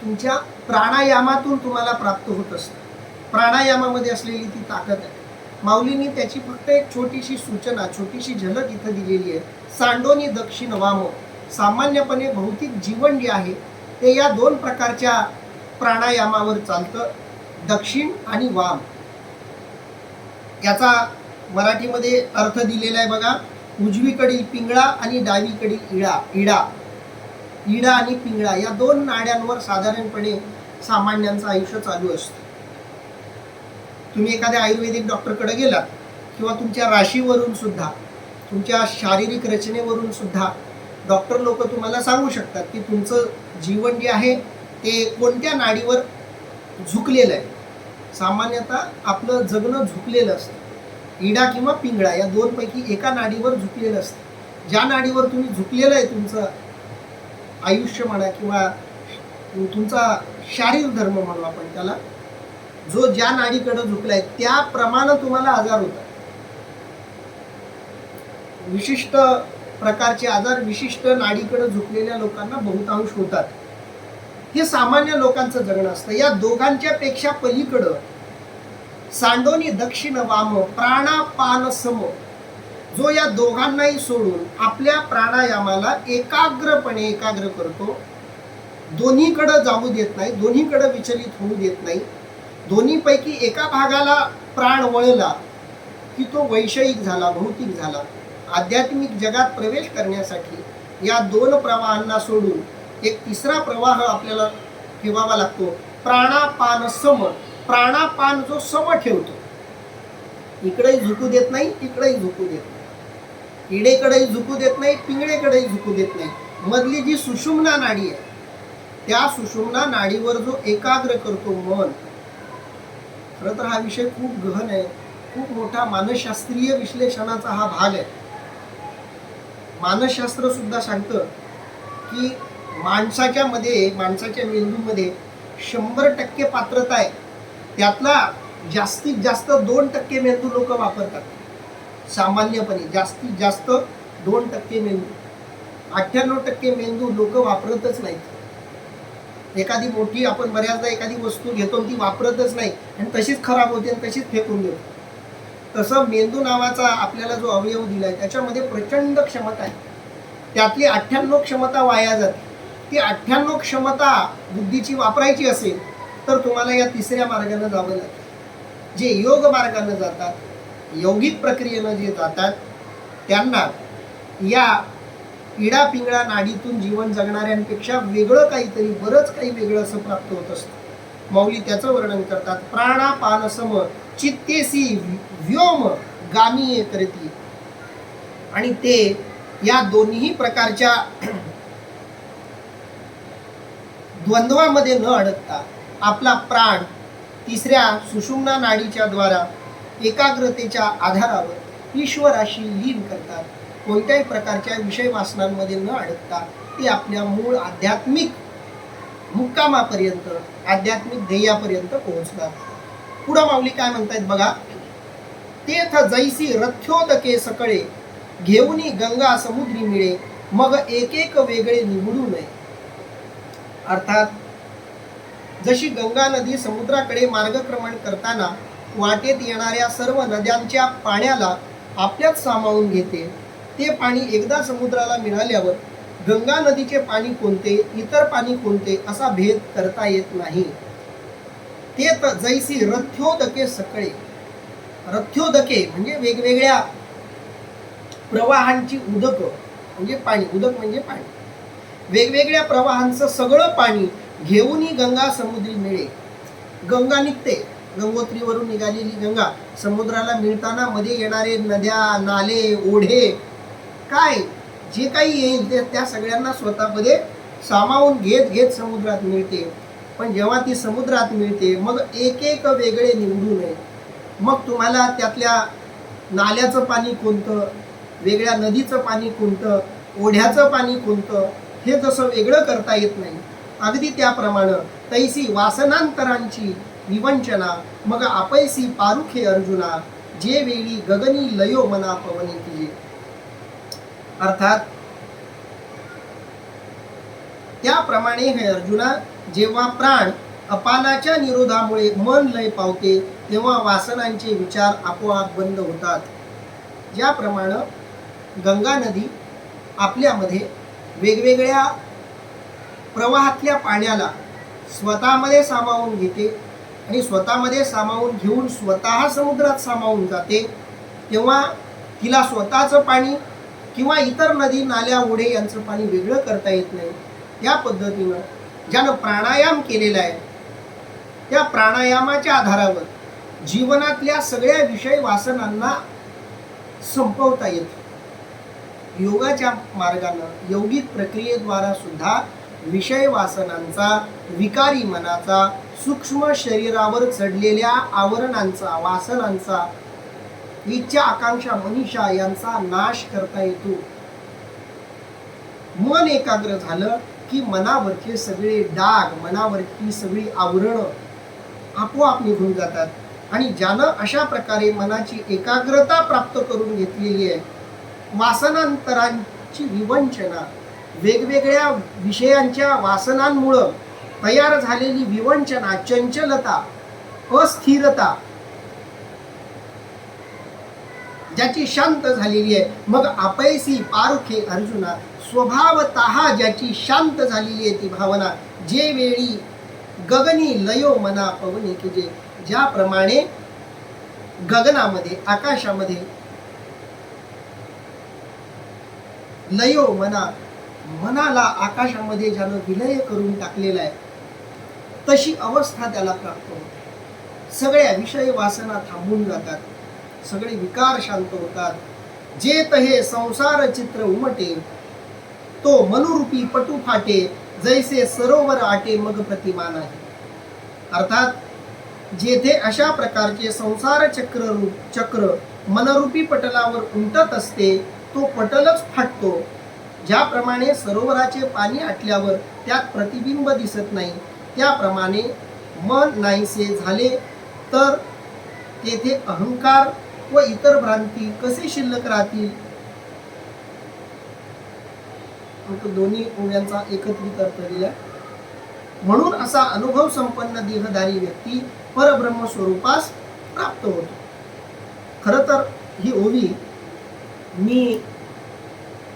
तुमच्या प्राणायामातून तुम्हाला प्राप्त होत असतं. प्राणायामामध्ये असलेली ती ताकद आहे. माऊलींनी त्याची फक्त एक छोटीशी सूचना, छोटीशी झलक इथं दिलेली आहे. सांडोनी दक्षिण वाम. सामान्यपणे भौतिक जीवन जे आहे ते या 2 प्रकारच्या प्राणायामावर चालतं, दक्षिण आणि वाम. याचा मराठीमध्ये अर्थ दिलेला आहे बघा. उजवीकडील पिंगळा आणि डावीकडील इडा. इडा आणि पिंगळा या 2 नाड्यांवर साधारणपणे सामान्यांचं आयुष्य चालू असतं. तुम्ही एखाद्या आयुर्वेदिक डॉक्टरकडे गेला किंवा तुमच्या राशीवरून सुद्धा, तुमच्या शारीरिक रचनेवरून सुद्धा डॉक्टर लोक तुम्हाला सांगू शकतात की तुमचं जीवन जे आहे ते कोणत्या नाडीवर झुकलेलं आहे. सामान्यतः आपलं जगणं झुकलेलं असतं. इडा किंवा पिंगळा या 2 पैकी एका नाडीवर झुकलेलं असतं. ज्या नाडीवर तुम्ही झुकलेलं आहे तुमचं आयुष्य म्हणा किंवा तुमचा शारीर धर्म म्हणू आपण त्याला, जो ज्या नाडीकडे झुकलाय त्याप्रमाणे तुम्हाला आजार होतात. विशिष्ट प्रकारचे आजार विशिष्ट नाडीकडे झुकलेल्या लोकांना बहुतांश होतात. हे सामान्य लोकांचं जगणं असतं. या दोघांच्या पेक्षा पलीकडं सांडोनी दक्षिण वाम प्राणापान सम, जो या दोघांनाही सोडून आपल्या प्राणायामाला एकाग्र करतो, दोन्हीकडे जाऊ देत नाही, दोन्हीकडे विचलित होऊ देत नाही, दोन्हीपैकी एका भागाला प्राण वळला की तो वैषयिक झाला, भौतिक झाला. आध्यात्मिक जगात प्रवेश करण्यासाठी या दोन प्रवाहांना सोडून एक तिसरा प्रवाह आपल्याला ठेवावा लागतो, प्राणापान सम. प्राणापान जो सम ठेवतो, इकडेही झुकू देत नाही, तिकडेही झुकू देत नाही, इडेकडेही झुकू देत नाही, पिंगळेकडेही झुकू देत नाही. मधली जी सुषुम्ना नाडी आहे, त्या सुषुम्ना नाडीवर जो एकाग्र करतो मन. खरं तर हा विषय खूप गहन आहे, खूप मोठा मानसशास्त्रीय विश्लेषणाचा हा भाग आहे. मानसशास्त्र सुद्धा सांगतं की माणसाच्या मेंदूमध्ये 100% पात्रता आहे, त्यातला जास्तीत जास्त 2% मेंदू लोक वापरतात. सामान्यपणे जास्तीत जास्त 2% मेंदू, 98% मेंदू लोक वापरतच नाहीत. एखादी मोठी आपण बऱ्याचदा एखादी वस्तू घेतो ती वापरतच नाही आणि तशीच खराब होते आणि तशीच फेकून देतो. तसं मेंदू नावाचा आपल्याला जो अवयव दिलाय त्याच्यामध्ये प्रचंड क्षमता आहे, त्यातली 98 क्षमता वाया जाते. ती 98 क्षमता बुद्धीची वापरायची असेल तर तुम्हाला या तिसऱ्या मार्गाने जावं लागेल. जे योग मार्गाने जातात, यौगिक प्रक्रियेनं जे जातात, त्यांना या इडा पिंगळा नाडीतून जीवन जगणाऱ्यांपेक्षा वेगळं काहीतरी, बरंच काही वेगळं असं प्राप्त होत असतं. माऊली त्याचं वर्णन करतात, प्राणापान सम चित्तेसी व्योम गामी करती. आणि ते या दोन्ही प्रकारच्या द्वंद्वामध्ये न अडकता आपला प्राण तिसऱ्या सुषुम्ना नाडीच्या द्वारा एकाग्रतेच्या आधारावर ईश्वराशी लीन करतात. कोणत्याही प्रकारच्या विषय वासनांमध्ये न अडकता ते आपल्या मूळ आध्यात्मिक मुक्कामापर्यंत, आध्यात्मिक ध्येयापर्यंत पोहोचतात. पुढं माऊली काय म्हणतायत बघा, तेथ जैसी रथ्योदके सकळे घेऊनी गंगा समुद्री मिळे, मग एक एक वेगळे निवडू नये. अर्थात जशी गंगा नदी समुद्राकडे मार्गक्रमण करताना वाटेत येणाऱ्या सर्व नद्यांच्या पाण्याला आपल्यात सामावून घेते, ते पाणी एकदा समुद्राला मिळाल्यावर गंगा नदीचे पाणी कोणते, इतर पाणी कोणते असा भेद करता येत नाही. ते जैसी रथ्योदके सकळे. रथ्योदके म्हणजे वेगवेगळ्या प्रवाहांची उदक म्हणजे पाणी, उदक म्हणजे पाणी. वेगवेगळ्या प्रवाहांचं सगळं पाणी घेऊनही गंगा समुद्री मिळे. गंगा निघते, गंगोत्रीवरून निघालेली गंगा समुद्राला मिळताना मध्ये येणारे नद्या, नाले, ओढे, काय जे काही येईल ते त्या सगळ्यांना स्वतःमध्ये सामावून घेत घेत समुद्रात मिळते. पण जेव्हा ती समुद्रात मिळते मग एक एक वेगळे निवडू नये. मग तुम्हाला त्यातल्या नाल्याचं पाणी कोणतं, वेगळ्या नदीचं पाणी कोणतं, ओढ्याचं पाणी कोणतं, हे जसं वेगळं करता येत नाही, अगदी त्याप्रमाणे तैसी वासनांतरांची विवंचना मग आपैसी पारुखे अर्जुना, जे वेळी गगनी लयो मना पवनी तुझे. अर्थात त्याप्रमाणे हे अर्जुना, जेव्हा प्राण अपानाच्या निरोधामुळे मन लय पावते तेव्हा वासनांचे विचार आपोआप बंद होतात. ज्याप्रमाणे गंगा नदी आपल्यामध्ये वेगवेगळ्या प्रवाहातल्या पाण्याला स्वतःमध्ये सामावून घेते आणि स्वतःमध्ये सामावून घेऊन स्वतः समुद्रात सामावून जाते, तेव्हा तिला स्वतःचं पाणी किंवा इतर नदी, नाल्या, ओढे यांचं पाणी वेगळं करता येत नाही. त्या पद्धतीनं ज्यानं प्राणायाम केलेला आहे त्या प्राणायामाच्या आधारावर जीवनातल्या सगळ्या विषय वासनांना संपवता येतं. योगाच्या मार्गानं, यौगिक प्रक्रियेद्वारा सुद्धा विषय वासनांचा, विकारी मनाचा, सूक्ष्म शरीरावर चढलेल्या आवरणांचा, वासनांचा, इच्छा, आकांक्षा, मनीषा यांचा नाश करता येतो. मन एकाग्र झालं की मनावरचे सगळे डाग, मनावरची सगळी आवरणं आपोआप निघून जातात. आणि ज्यानं अशा प्रकारे मनाची एकाग्रता प्राप्त करून घेतलेली आहे, वासनांतरांची विवंचना, वेगवेगळ्या विषयांच्या वासनांमुळं तयार झालेली विवंचना, चंचलता, अस्थिरता ज्याची शांत झालेली आहे, मग आपैसी पारुखे अर्जुना, स्वभावतः ज्याची शांत झालेली आहे ती भावना, जे वेळी गगनी लयो मना पवनी, की जे ज्याप्रमाणे गगनामध्ये आकाशामध्ये लयो मना, मनाला आकाशामध्ये ज्यानं विलय करून टाकलेला आहे तशी अवस्था त्याला प्राप्त होते. सगळ्या विषय वासना थांबून जातात, सगळे विकार शांत होतात. जे तहे संसार चित्र उमटे, तो मनुरूपी पटू फाटे, जैसे सरोवर आटे मग प्रतिमा नाही. अर्थात जेथे अशा प्रकारचे संसार चक्र मनरूपी पटलावर उमटत असते, तो पटलच फाटतो. ज्याप्रमाणे सरोवराचे पाणी आटल्यावर त्यात प्रतिबिंब दिसत नाही, त्याप्रमाणे मन नाहीसे झाले तर तेथे अहंकार व इतर भ्रांती कसे शिल्लक राहतील. दोन्ही ओव्यांचा एकत्रित अर्थ दिला. म्हणून असा अनुभव संपन्न देहधारी व्यक्ती परब्रह्म स्वरूपास प्राप्त होतो. खरं तर ही ओवी मी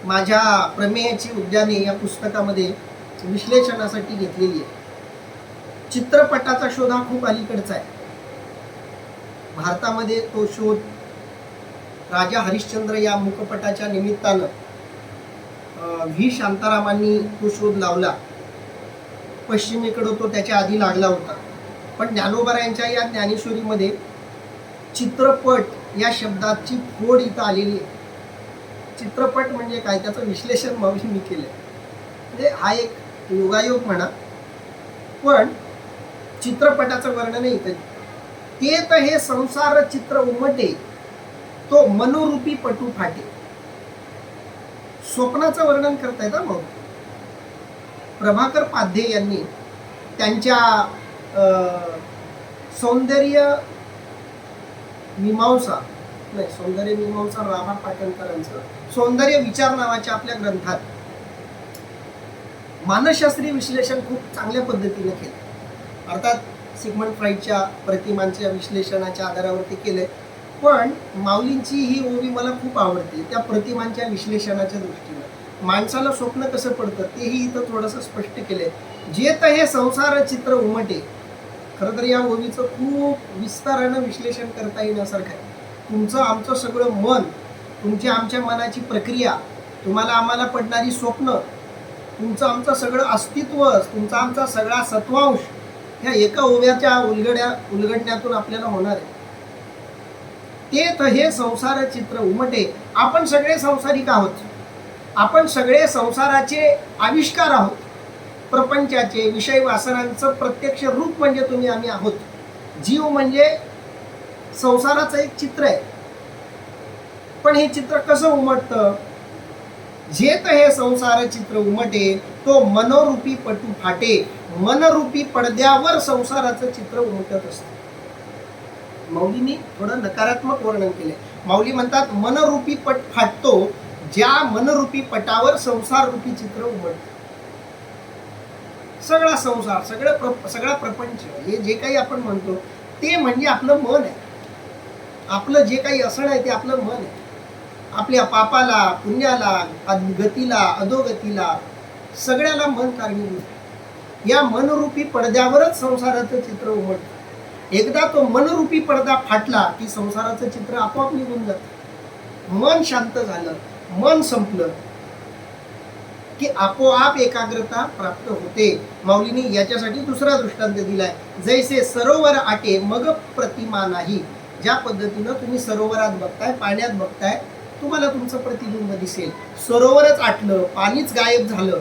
माझ्या प्रमेयाची उद्याने या पुस्तकामध्ये विश्लेषणासाठी घेतलेली आहे. चित्रपटाचा शोध हा खूप अलीकडचा आहे. भारतामध्ये तो शोध राजा हरिश्चंद्र या मुखपटाच्या निमित्तानं व्ही शांतारामांनी तो शोध लावला. पश्चिमेकडं तो त्याच्या आधी लागला होता. पण ज्ञानोबरायांच्या या ज्ञानेश्वरीमध्ये चित्रपट या शब्दाची फोड इथं आलेली आहे. चित्रपट म्हणजे काय, त्याचं विश्लेषण मावशी मी केलं. म्हणजे हा एक योगायोग म्हणा, पण चित्रपटाचं वर्णन इथं. ते तर हे संसार चित्र उमटे, तो मनोरूपी पटू फाटे. स्वप्नाचं वर्णन करतायत मग प्रभाकर पाध्ये यांनी त्यांच्या सौंदर्य मीमांसा राभा पाटणकरांचं सौंदर्य विचार नावाच्या आपल्या ग्रंथात मानसशास्त्रीय विश्लेषण खूप चांगल्या पद्धतीने केलं. अर्थात सिग्मंड फ्राईडच्या प्रतिमांच्या विश्लेषणाच्या आधारावरती केलंय, पण माऊलींची ही ओवी मला खूप आवडते त्या प्रतिमांच्या विश्लेषणाच्या दृष्टीने. माणसाला स्वप्न कसं पडतं तेही इथं थोडंसं स्पष्ट केलंय. जे तर हे संसार चित्र उमटे. खरं तर या ओवीचं खूप विस्तारानं विश्लेषण करता येण्यासारखं आहे. तुमचं आमचं सगळं मन, तुमची आमच्या मनाची प्रक्रिया, तुम्हाला आम्हाला पडणारी स्वप्न, तुमचं आमचं सगळं अस्तित्व, तुमचा आमचा सगळा सत्वांश ह्या एका ओव्याच्या उलगडण्यातून आपल्याला होणार आहे. ते तर हे संसार चित्र उमटे. आपण सगळे संसारिक आहोत. आपण सगळे संसाराचे आविष्कार आहोत. प्रपंचाचे विषय वासनांचं प्रत्यक्ष रूप म्हणजे तुम्ही आम्ही आहोत. जीव म्हणजे संसाराचं एक चित्र आहे. पण हे चित्र कसं उमटतं? जे तर हे संसार चित्र उमटे, तो मनोरूपी पटू फाटे. मनरूपी पडद्यावर संसाराचं चित्र उमटत असतं. माऊलींनी थोडं नकारात्मक वर्णन केले. माऊली म्हणतात मनरूपी पट फाटतो, ज्या मनरूपी पटावर संसार रूपी चित्र उमटतं. सगळा संसार, सगळा प्रपंच, हे जे काही आपण म्हणतो ते म्हणजे आपलं मन आहे. आपलं जे काही असणं आहे ते आपलं मन आहे. आपल्या पापाला, पुण्याला, गतीला, अधोगतीला सगळ्याला मन कारणीभूत. या मनरूपी पडद्यावरच संसाराचं चित्र उमटतं. एकदा तो मनरूपी पडदा फाटला की संसाराचं चित्र आपोआप निघून जातं. मन शांत झालं, मन संपलं की आपोआप एकाग्रता प्राप्त होते. माऊलींनी याच्यासाठी दुसरा दृष्टांत दिलाय. जैसे सरोवर आटे मग प्रतिमा नाही. ज्या पद्धतीनं तुम्ही सरोवरात बघताय, पाण्यात बघताय, तुम्हाला तुमचं प्रतिबिंब दिसेल. सरोवरच आटलं, पाणीच गायब झालं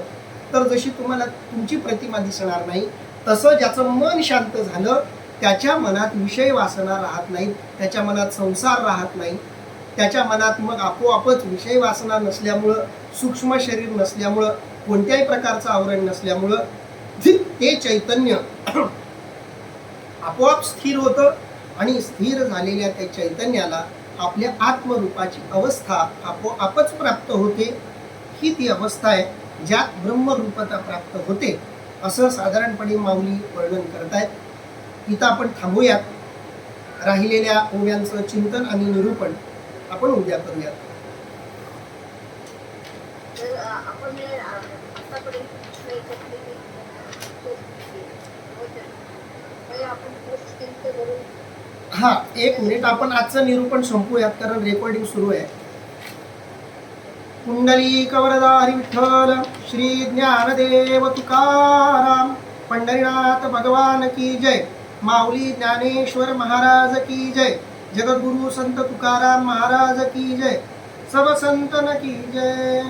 तर जशी तुम्हाला तुमची प्रतिमा दिसणार नाही, तसं ज्याचं मन शांत झालं त्याच्या मनात विषय वासना राहत नाहीत, त्याच्या मनात संसार राहत नाही. त्याच्या मनात मग आपोआपच विषय वासना नसल्यामुळं, सूक्ष्म शरीर नसल्यामुळं, कोणत्याही प्रकारचं आवरण नसल्यामुळं ते चैतन्य आपोआप स्थिर होतं. आणि स्थिर झालेल्या त्या चैतन्याला आपल्या आत्मरूपाची अवस्था आपोआपच प्राप्त होते. ही ती अवस्था आहे ज्यात ब्रह्मरूपता प्राप्त होते, असं साधारणपणे माऊली वर्णन करतायत. इथं आपण थांबूयात. राहिलेल्या ओव्यांचं चिंतन आणि निरूपण आपण उद्या करूयात. तर आपण हे आतापर्यंत ऐकलेली आपण पोस्ट करून हा, 1 मिनिट, आपण आजचं निरूपण संपूयात कारण रेकॉर्डिंग सुरू आहे. पुंडलिक वरदा हरी विठ्ठल, श्री ज्ञानदेव तुकाराम, पंढरीनाथ भगवान की जय, माऊली ज्ञानेश्वर महाराज की जय, जगद्गुरु संत तुकाराम महाराज की जय, सब संतन की जय.